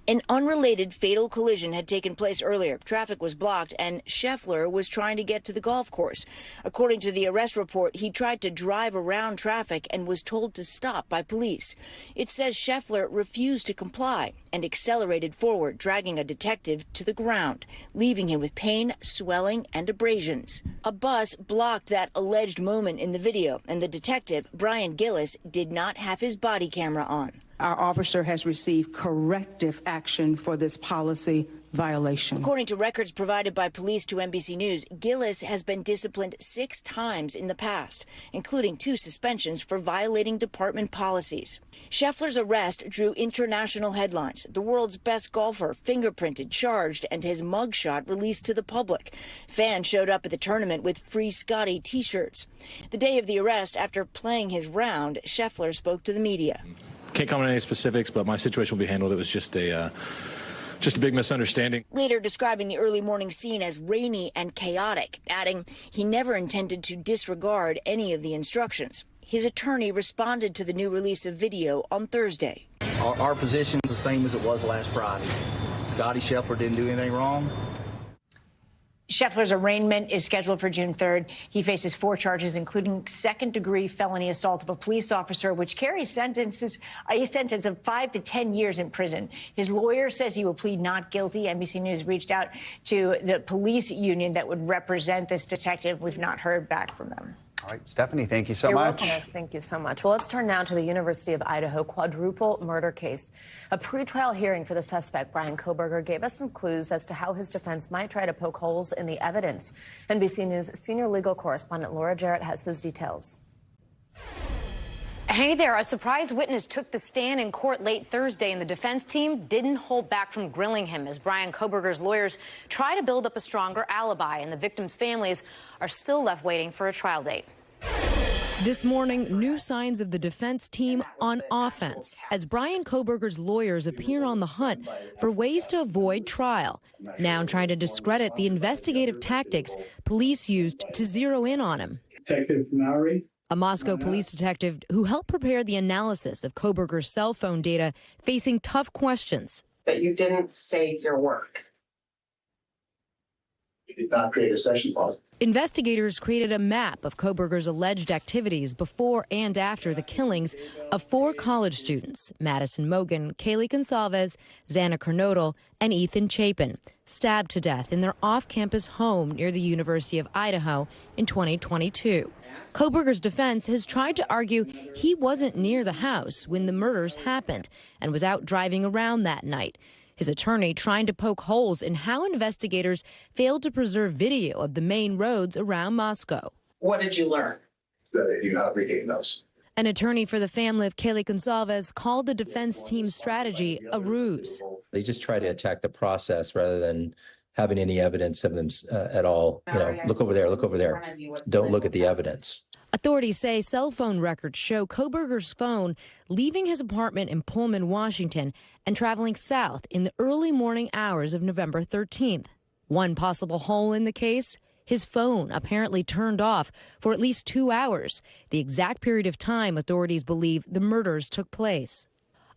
An unrelated fatal collision had taken place earlier. Traffic was blocked, and Scheffler was trying to get to the golf course. According to the arrest report, he tried to drive around traffic and was told to stop by police. It says Scheffler refused to comply and accelerated forward, dragging a detective to the ground, leaving him with pain, swelling, and abrasions. A bus blocked that alleged moment in the video, and the detective, Brian Gillis, did not have his body camera on. Our officer has received corrective action for this policy violation. According to records provided by police to NBC News, Gillis has been disciplined 6 times in the past, including 2 suspensions for violating department policies. Scheffler's arrest drew international headlines. The world's best golfer fingerprinted, charged, and his mugshot released to the public. Fans showed up at the tournament with free Scottie t-shirts. The day of the arrest, after playing his round, Scheffler spoke to the media. Can't comment on any specifics, but my situation will be handled. It was just a big misunderstanding. Later describing the early morning scene as rainy and chaotic, adding he never intended to disregard any of the instructions. His attorney responded to the new release of video on Thursday. Our position is the same as it was last Friday. Scottie Scheffler didn't do anything wrong. Scheffler's arraignment is scheduled for June 3rd. He faces 4 charges, including second-degree felony assault of a police officer, which carries a sentence of 5 to 10 years in prison. His lawyer says he will plead not guilty. NBC News reached out to the police union that would represent this detective. We've not heard back from them. All right, Stephanie, thank you so You're much. welcome. Thank you so much. Well, let's turn now to the University of Idaho quadruple murder case. A pretrial hearing for the suspect, Brian Koberger, gave us some clues as to how his defense might try to poke holes in the evidence. NBC News senior legal correspondent Laura Jarrett has those details. Hey there, a surprise witness took the stand in court late Thursday, and the defense team didn't hold back from grilling him as Bryan Kohberger's lawyers try to build up a stronger alibi, and the victims' families are still left waiting for a trial date. This morning, new signs of the defense team on offense as Bryan Kohberger's lawyers appear on the hunt for ways to avoid trial, now trying to discredit the investigative tactics police used to zero in on him. Detective Nari. A Moscow police detective who helped prepare the analysis of Kohberger's cell phone data, facing tough questions. But you didn't save your work. You did not create a session log. Investigators created a map of Kohberger's alleged activities before and after the killings of 4 college students, Madison Mogen, Kaylee Gonsalves, Xana Kernodle, and Ethan Chapin, stabbed to death in their off-campus home near the University of Idaho in 2022. Kohberger's defense has tried to argue he wasn't near the house when the murders happened and was out driving around that night. His attorney trying to poke holes in how investigators failed to preserve video of the main roads around Moscow. What did you learn? That you not regain those. An attorney for the family of Kaylee Gonsalves called the defense team's strategy a ruse. They just try to attack the process rather than having any evidence of them at all. You know, look over there, look over there. Don't look at the evidence. Authorities say cell phone records show Kohberger's phone leaving his apartment in Pullman, Washington, and traveling south in the early morning hours of November 13th. One possible hole in the case, his phone apparently turned off for at least 2 hours, the exact period of time authorities believe the murders took place.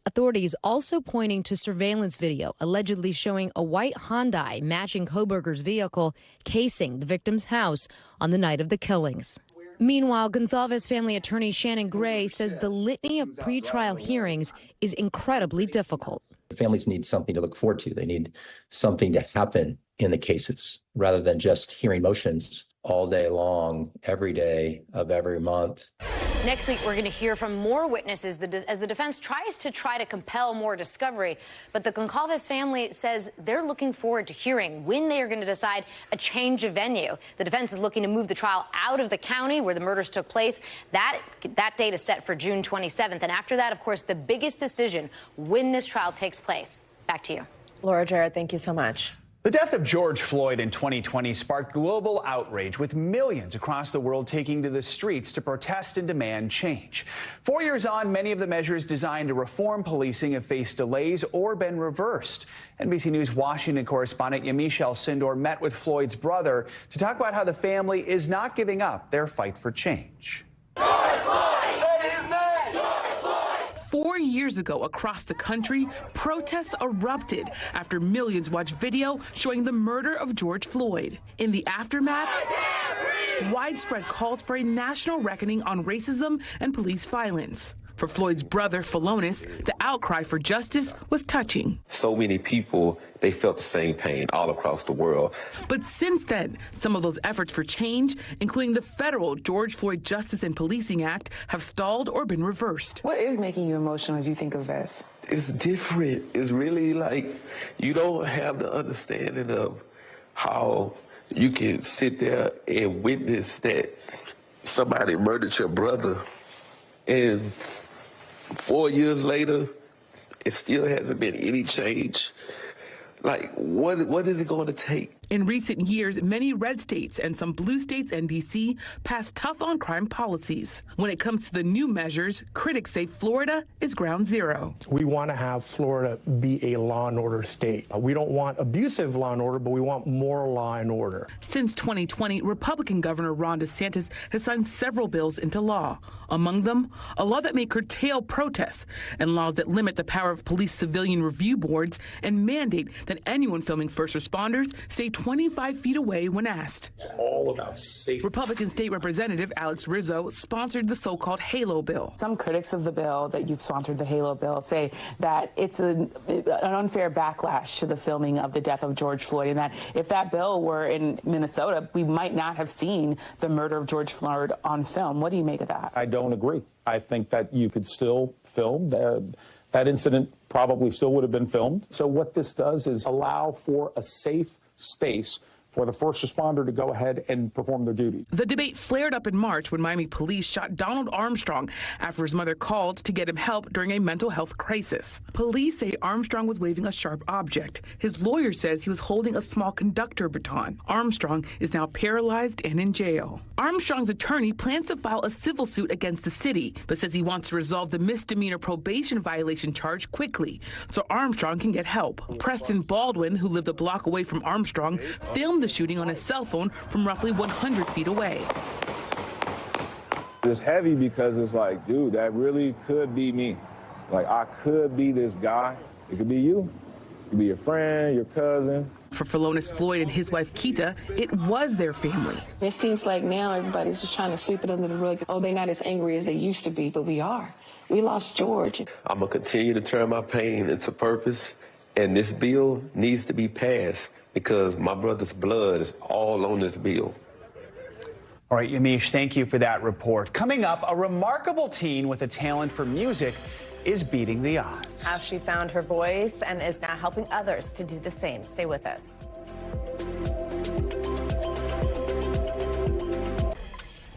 Authorities also pointing to surveillance video allegedly showing a white Hyundai matching Kohberger's vehicle casing the victim's house on the night of the killings. Meanwhile, Gonsalves family attorney Shannon Gray says the litany of pretrial hearings is incredibly difficult. Families need something to look forward to. They need something to happen in the cases rather than just hearing motions all day long, every day of every month. Next week, we're going to hear from more witnesses as the defense tries to compel more discovery. But the Gonsalves family says they're looking forward to hearing when they are going to decide a change of venue. The defense is looking to move the trial out of the county where the murders took place. That date is set for June 27th. And after that, of course, the biggest decision when this trial takes place. Back to you. Laura Jarrett, thank you so much. The death of George Floyd in 2020 sparked global outrage, with millions across the world taking to the streets to protest and demand change. 4 years on, many of the measures designed to reform policing have faced delays or been reversed. NBC News Washington correspondent Yamichelle Sindor met with Floyd's brother to talk about how the family is not giving up their fight for change. 4 years ago, across the country, protests erupted after millions watched video showing the murder of George Floyd. In the aftermath, widespread calls for a national reckoning on racism and police violence. For Floyd's brother, Philonis, the outcry for justice was touching. So many people, they felt the same pain all across the world. But since then, some of those efforts for change, including the federal George Floyd Justice and Policing Act, have stalled or been reversed. What is making you emotional as you think of this? It's different. It's really like you don't have the understanding of how you can sit there and witness that somebody murdered your brother, and 4 years later, it still hasn't been any change. Like, what is it going to take? In recent years, many red states and some blue states and D.C. passed tough on crime policies. When it comes to the new measures, critics say Florida is ground zero. We want to have Florida be a law and order state. We don't want abusive law and order, but we want more law and order. Since 2020, Republican Governor Ron DeSantis has signed several bills into law. Among them, a law that may curtail protests and laws that limit the power of police civilian review boards and mandate that anyone filming first responders stay 25 feet away when asked. It's all about safety. Republican State Representative Alex Rizzo sponsored the so-called HALO bill. Some critics of the bill that you've sponsored, the HALO bill, say that it's an unfair backlash to the filming of the death of George Floyd, and that if that bill were in Minnesota, we might not have seen the murder of George Floyd on film. What do you make of that? I don't agree. I think that you could still film. That incident probably still would have been filmed. So what this does is allow for a safe space for the first responder to go ahead and perform their duty. The debate flared up in March when Miami police shot Donald Armstrong after his mother called to get him help during a mental health crisis. Police say Armstrong was waving a sharp object. His lawyer says he was holding a small conductor baton. Armstrong is now paralyzed and in jail. Armstrong's attorney plans to file a civil suit against the city, but says he wants to resolve the misdemeanor probation violation charge quickly so Armstrong can get help. Preston Baldwin, who lived a block away from Armstrong, filmed the shooting on his cell phone from roughly 100 feet away. It's heavy because it's like, dude, that really could be me. Like, I could be this guy. It could be you. It could be your friend, your cousin. For Philonis Floyd and his wife, Keita, it was their family. It seems like now everybody's just trying to sweep it under the rug. Oh, they're not as angry as they used to be, but we are. We lost George. I'm going to continue to turn my pain into purpose, and this bill needs to be passed because my brother's blood is all on this bill. All right, Yamiche, thank you for that report. Coming up, a remarkable teen with a talent for music is beating the odds. How she found her voice and is now helping others to do the same. Stay with us.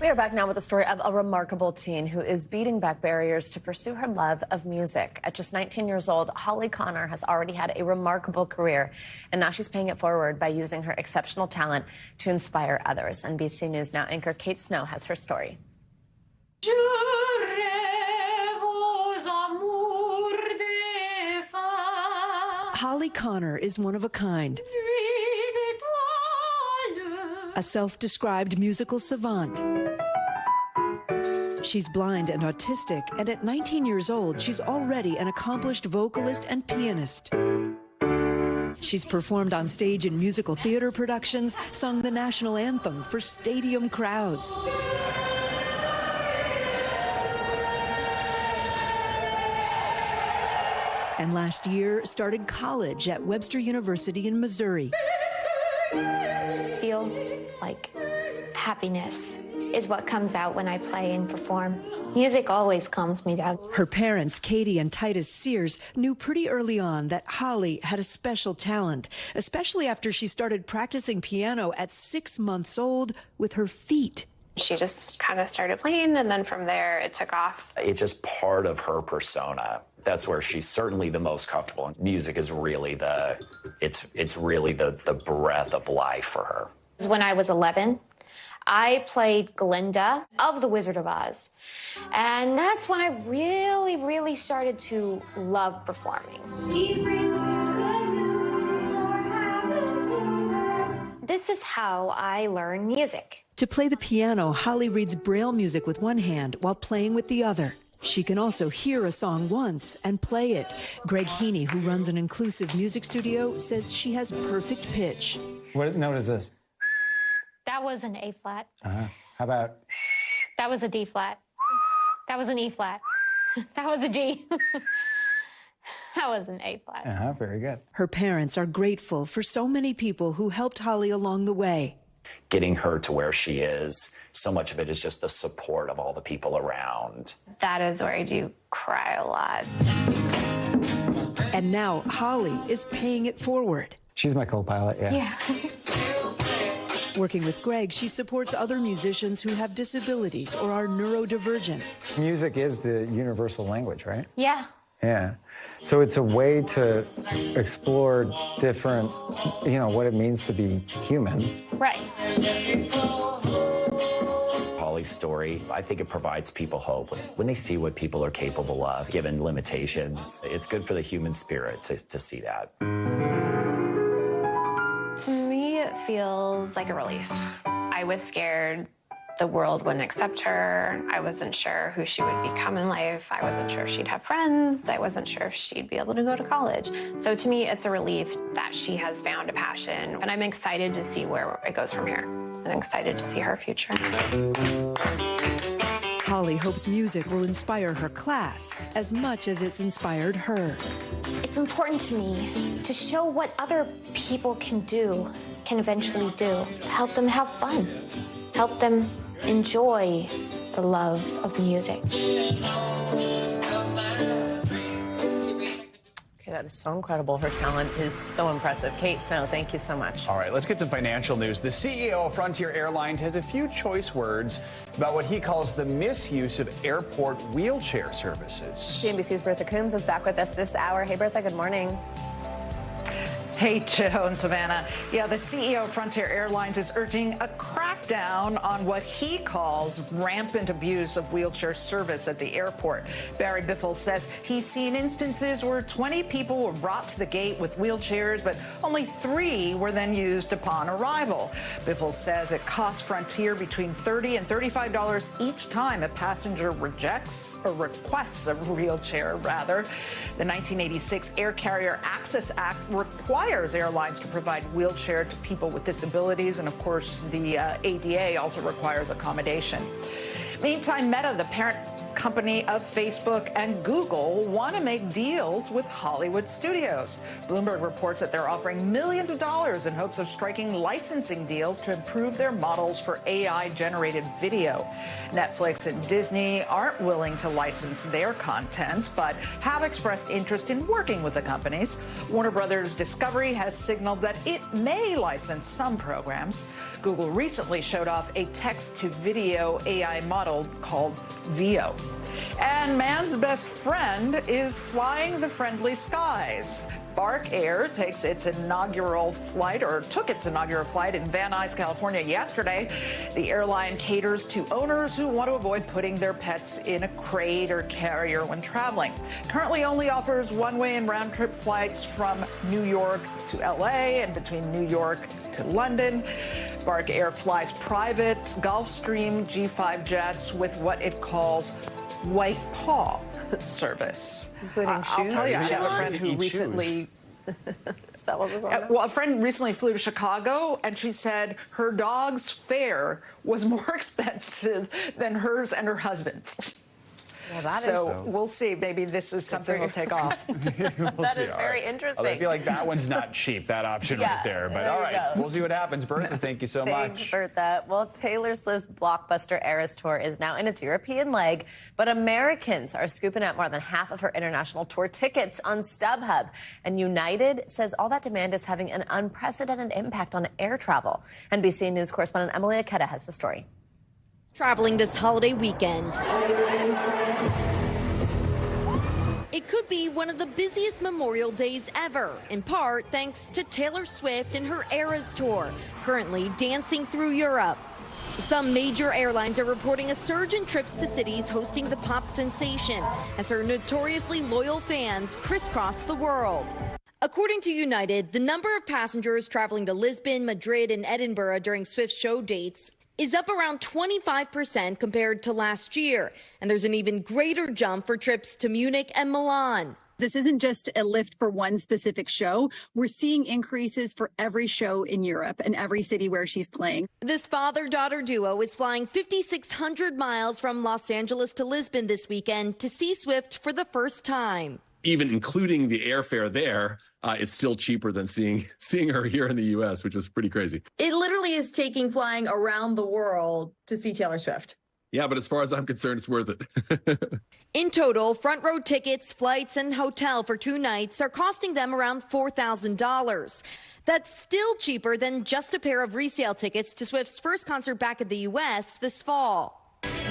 We are back now with the story of a remarkable teen who is beating back barriers to pursue her love of music. At just 19 years old, Holly Connor has already had a remarkable career, and now she's paying it forward by using her exceptional talent to inspire others. NBC News Now anchor Kate Snow has her story. Holly Connor is one of a kind. A self-described musical savant. She's blind and autistic, and at 19 years old, she's already an accomplished vocalist and pianist. She's performed on stage in musical theater productions, sung the national anthem for stadium crowds. And last year started college at Webster University in Missouri. Feel like happiness is what comes out when I play and perform. Music always calms me down. Her parents, Katie and Titus Sears, knew pretty early on that Holly had a special talent, especially after she started practicing piano at 6 months old with her feet. She just kind of started playing, and then from there it took off. It's just part of her persona. That's where she's certainly the most comfortable. Music is really it's really the breath of life for her. When I was 11, I played Glinda of The Wizard of Oz. And that's when I really, really started to love performing. This is how I learn music. To play the piano, Holly reads Braille music with one hand while playing with the other. She can also hear a song once and play it. Greg Heaney, who runs an inclusive music studio, says she has perfect pitch. What note is this? That was an A flat. How about? That was a D flat. That was an E flat. That was a G. That was an A flat. Very good. Her parents are grateful for so many people who helped Holly along the way. Getting her to where she is, so much of it is just the support of all the people around. That is where I do cry a lot. And now Holly is paying it forward. She's my co-pilot, yeah. Working with Greg, she supports other musicians who have disabilities or are neurodivergent. Music is the universal language, right? Yeah. Yeah. So it's a way to explore different, what it means to be human. Right. Holly's story, I think it provides people hope. When they see what people are capable of, given limitations, it's good for the human spirit to see that. To me, it feels like a relief. I was scared the world wouldn't accept her. I wasn't sure who she would become in life. I wasn't sure if she'd have friends. I wasn't sure if she'd be able to go to college. So to me, it's a relief that she has found a passion, and I'm excited to see where it goes from here. And I'm excited to see her future. Holly hopes music will inspire her class as much as it's inspired her. It's important to me to show what other people can eventually do. Help them have fun. Help them enjoy the love of music. Okay, That is so incredible. Her talent is so impressive. Kate Snow, thank you so much. All right, let's get some financial news. The CEO of Frontier Airlines has a few choice words about what he calls the misuse of airport wheelchair services. CNBC's Bertha Coombs is back with us this hour. Hey, Bertha, good morning. Hey, Joe and Savannah. Yeah, the CEO of Frontier Airlines is urging a crackdown on what he calls rampant abuse of wheelchair service at the airport. Barry Biffle says he's seen instances where 20 people were brought to the gate with wheelchairs, but only 3 were then used upon arrival. Biffle says it costs Frontier between $30 and $35 each time a passenger rejects or requests a wheelchair, rather. The 1986 Air Carrier Access Act requires airlines to provide wheelchair to people with disabilities, and of course the ADA also requires accommodation. Meantime, Meta, the parent company of Facebook and Google, want to make deals with Hollywood studios. Bloomberg reports that they're offering millions of dollars in hopes of striking licensing deals to improve their models for AI-generated video. Netflix and Disney aren't willing to license their content, but have expressed interest in working with the companies. Warner Brothers Discovery has signaled that it may license some programs. Google recently showed off a text-to-video AI model called Veo. And man's best friend is flying the friendly skies. Bark Air took its inaugural flight in Van Nuys, California yesterday. The airline caters to owners who want to avoid putting their pets in a crate or carrier when traveling. Currently only offers one-way and round-trip flights from New York to LA and between New York to London. Bark Air flies private Gulfstream G5 jets with what it calls white paw service. Including shoes? I'll tell you, I have a friend who recently... Is that what was on that? Well, a friend recently flew to Chicago, and she said her dog's fare was more expensive than hers and her husband's. Well, we'll see. Maybe this is something we'll take off. That is very interesting. I feel like that one's not cheap, that option right there. But all right, we'll see what happens. Bertha, thank you so much. Thanks, Bertha. Well, Taylor Swift's blockbuster Eras Tour is now in its European leg, but Americans are scooping up more than half of her international tour tickets on StubHub. And United says all that demand is having an unprecedented impact on air travel. NBC News correspondent Emily Aketa has the story. Traveling this holiday weekend. It could be one of the busiest Memorial Days ever, in part thanks to Taylor Swift and her Eras Tour, currently dancing through Europe. Some major airlines are reporting a surge in trips to cities hosting the pop sensation, as her notoriously loyal fans crisscross the world. According to United, the number of passengers traveling to Lisbon, Madrid, and Edinburgh during Swift's show dates is up around 25% compared to last year. And there's an even greater jump for trips to Munich and Milan. This isn't just a lift for one specific show. We're seeing increases for every show in Europe and every city where she's playing. This father-daughter duo is flying 5,600 miles from Los Angeles to Lisbon this weekend to see Swift for the first time. Even including the airfare there, it's still cheaper than seeing her here in the U.S., which is pretty crazy. It literally is taking flying around the world to see Taylor Swift. Yeah, but as far as I'm concerned, it's worth it. In total, front row tickets, flights, and hotel for 2 nights are costing them around $4,000. That's still cheaper than just a pair of resale tickets to Swift's first concert back in the U.S. this fall.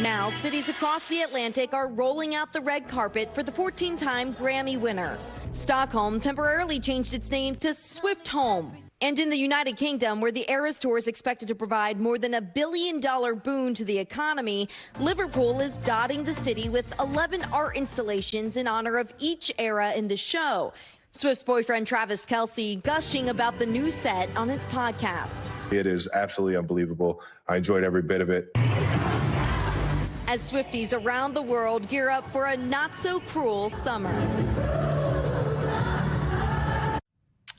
Now, cities across the Atlantic are rolling out the red carpet for the 14-time Grammy winner. Stockholm temporarily changed its name to Swift Home. And in the United Kingdom, where the Eras Tour is expected to provide more than $1 billion boon to the economy, Liverpool is dotting the city with 11 art installations in honor of each era in the show. Swift's boyfriend Travis Kelce gushing about the new set on his podcast. It is absolutely unbelievable. I enjoyed every bit of it. As Swifties around the world gear up for a not-so-cruel summer.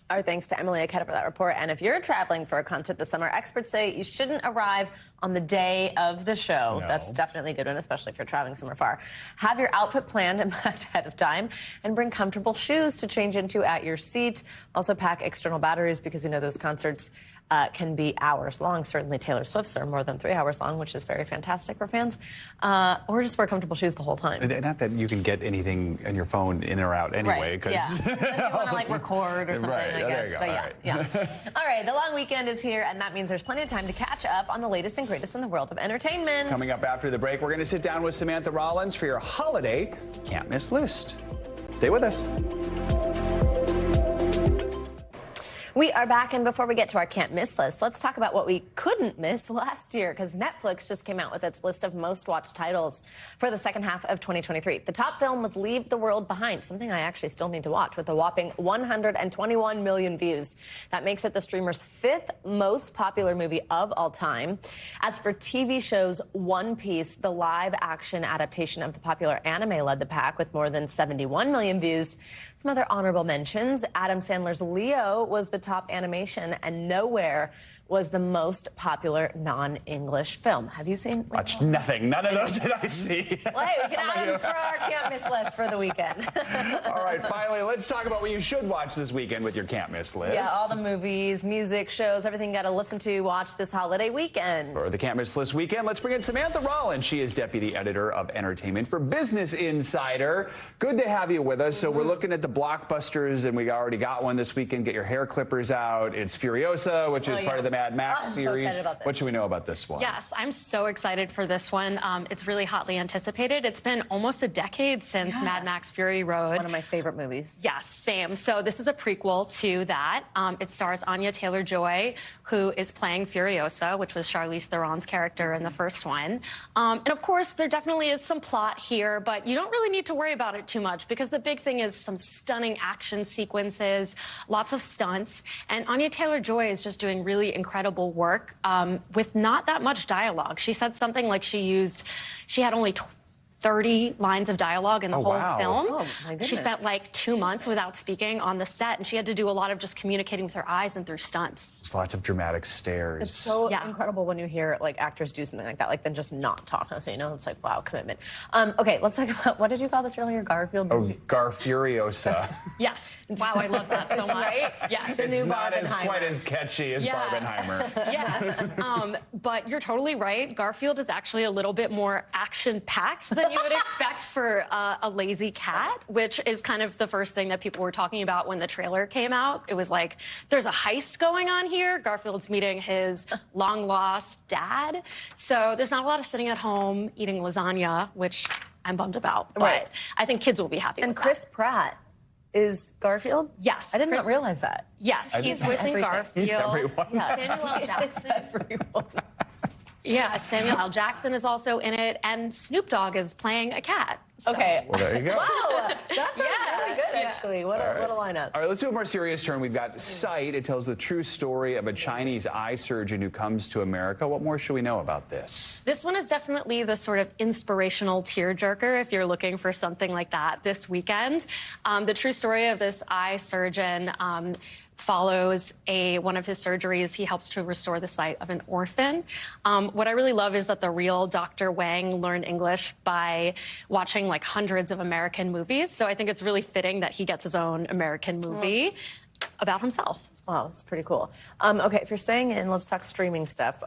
Our thanks to Emily Aketa for that report. And if you're traveling for a concert this summer, experts say you shouldn't arrive on the day of the show. No. That's definitely a good one, especially if you're traveling somewhere far. Have your outfit planned and packed ahead of time, and bring comfortable shoes to change into at your seat. Also pack external batteries, because we know those concerts can be hours long. Certainly Taylor Swift's are more than 3 hours long, which is very fantastic for fans. Or just wear comfortable shoes the whole time. Not that you can get anything on your phone in or out anyway. Right, yeah. If you want to like record or something, right. I guess. But All right. yeah. All right, the long weekend is here, and that means there's plenty of time to catch up on the latest and greatest in the world of entertainment. Coming up after the break, we're going to sit down with Samantha Rollins for your holiday can't miss list. Stay with us. We are back, and before we get to our can't miss list, let's talk about what we couldn't miss last year, because Netflix just came out with its list of most watched titles for the second half of 2023. The top film was Leave the World Behind, something I actually still need to watch, with a whopping 121 million views. That makes it the streamer's 5th most popular movie of all time. As for TV shows, One Piece, the live-action adaptation of the popular anime, led the pack with more than 71 million views. Some other honorable mentions: Adam Sandler's Leo was the top animation, and Nowhere was the most popular non-English film. Have you seen? Watched nothing. None of those did I see. Well, hey, we can add them for our can't miss list for the weekend. All right, finally, let's talk about what you should watch this weekend with your can't miss list. Yeah, all the movies, music, shows, everything you got to listen to, watch this holiday weekend. For the can't miss list weekend, let's bring in Samantha Rollins. She is deputy editor of entertainment for Business Insider. Good to have you with us. So we're looking at the blockbusters, and we already got one this weekend. Get your hair clippers out. It's Furiosa, which is part of the Mad Max I'm series. so excited about this. What should we know about this one? Yes, I'm so excited for this one. It's really hotly anticipated. It's been almost a decade since Mad Max Fury Road. One of my favorite movies. Yes, same. So this is a prequel to that. It stars Anya Taylor-Joy, who is playing Furiosa, which was Charlize Theron's character in the first one. And of course, there definitely is some plot here, but you don't really need to worry about it too much, because the big thing is some stunning action sequences, lots of stunts, and Anya Taylor-Joy is just doing really incredible work with not that much dialogue. She said something like she had only 30 lines of dialogue in the whole film. Oh, my goodness. She spent like 2 months without speaking on the set, and she had to do a lot of just communicating with her eyes and through stunts. There's lots of dramatic stares. It's so incredible when you hear like actors do something like that, like then just not talk. So you know, it's like, wow, commitment. Okay, let's talk about, what did you call this earlier? Garfield? Oh, Garfuriosa. Yes. Wow, I love that so much. Right? Yes. It's not quite as catchy as Barbenheimer. Yeah. But you're totally right. Garfield is actually a little bit more action-packed than you would expect for a lazy cat, which is kind of the first thing that people were talking about when the trailer came out. It was like, there's a heist going on here. Garfield's meeting his long-lost dad. So there's not a lot of sitting at home eating lasagna, which I'm bummed about. But I think kids will be happy with that. And Chris Pratt is Garfield? Yes. I did not realize that. Yes, he's voicing Garfield. He's everyone. Samuel L. Jackson. Yeah, Samuel L. Jackson is also in it, and Snoop Dogg is playing a cat. So. Okay. Well, there you go. Wow, that sounds really good, actually. What a lineup. All right, let's do a more serious turn. We've got Sight. It tells the true story of a Chinese eye surgeon who comes to America. What more should we know about this? This one is definitely the sort of inspirational tearjerker if you're looking for something like that this weekend. The true story of this eye surgeon follows one of his surgeries. He helps to restore the sight of an orphan. What I really love is that the real Dr. Wang learned English by watching like hundreds of American movies. So I think it's really fitting that he gets his own American movie about himself. Wow, that's pretty cool. Okay, if you're staying in, let's talk streaming stuff.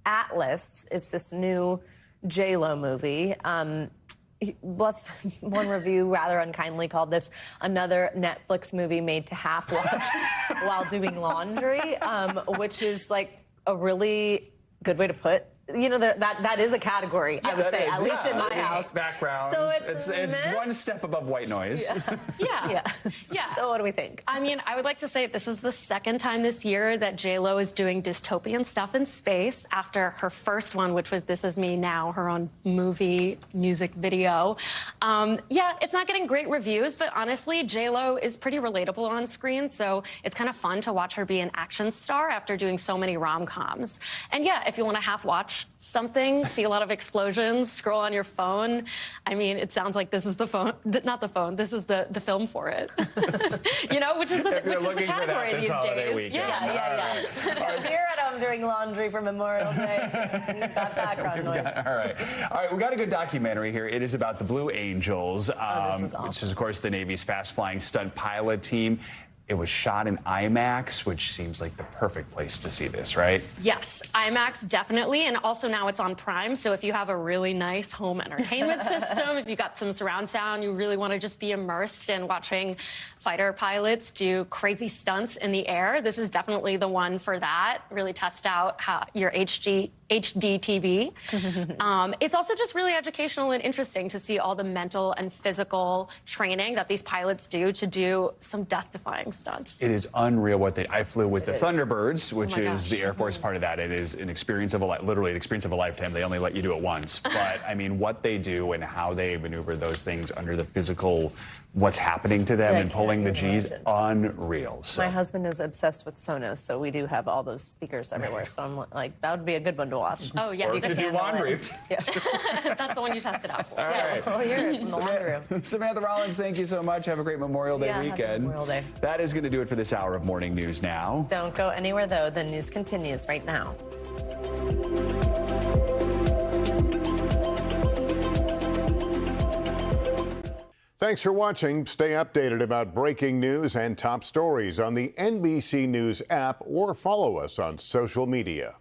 Atlas is this new J-Lo movie. One review rather unkindly called this another Netflix movie made to half watch while doing laundry, which is like a really good way to put. You know, that is a category, I would say, at least in my house. Background. So it's one step above white noise. Yeah. So what do we think? I mean, I would like to say this is the second time this year that J-Lo is doing dystopian stuff in space after her first one, which was This Is Me Now, her own movie, music video. Yeah, it's not getting great reviews, but honestly, J-Lo is pretty relatable on screen, so it's kind of fun to watch her be an action star after doing so many rom-coms. And yeah, if you want to half-watch something, see a lot of explosions, scroll on your phone. I mean, it sounds like this is the phone, not the phone, this is the film for it. You know, which is the category these days. Weekend. Yeah. If you're at home doing laundry for Memorial Day, you've got background noise. All right, we got a good documentary here. It is about the Blue Angels, this is awesome. which is, of course, the Navy's fast-flying stunt pilot team. It was shot in IMAX, which seems like the perfect place to see this, right? Yes, IMAX definitely, and also now it's on Prime, so if you have a really nice home entertainment system, if you got some surround sound, you really want to just be immersed in watching fighter pilots do crazy stunts in the air, this is definitely the one for that. Really test out your HD TV. It's also just really educational and interesting to see all the mental and physical training that these pilots do to do some death-defying stunts. It is unreal what I flew with the Thunderbirds, which is the Air Force part of that. It is an experience of literally an experience of a lifetime. They only let you do it once. But I mean, what they do and how they maneuver those things under the physical, what's happening to them and pulling the G's, unreal. So. My husband is obsessed with Sonos, so we do have all those speakers everywhere. So I'm like, that would be a good one to watch. Oh, yeah. Or to do laundry. Yeah. That's the one you tested out for. All right. Oh, you're in the laundry room. Samantha Rollins, thank you so much. Have a great Memorial Day weekend. Happy Memorial Day. That is going to do it for this hour of Morning News Now. Don't go anywhere, though. The news continues right now. Thanks for watching. Stay updated about breaking news and top stories on the NBC News app or follow us on social media.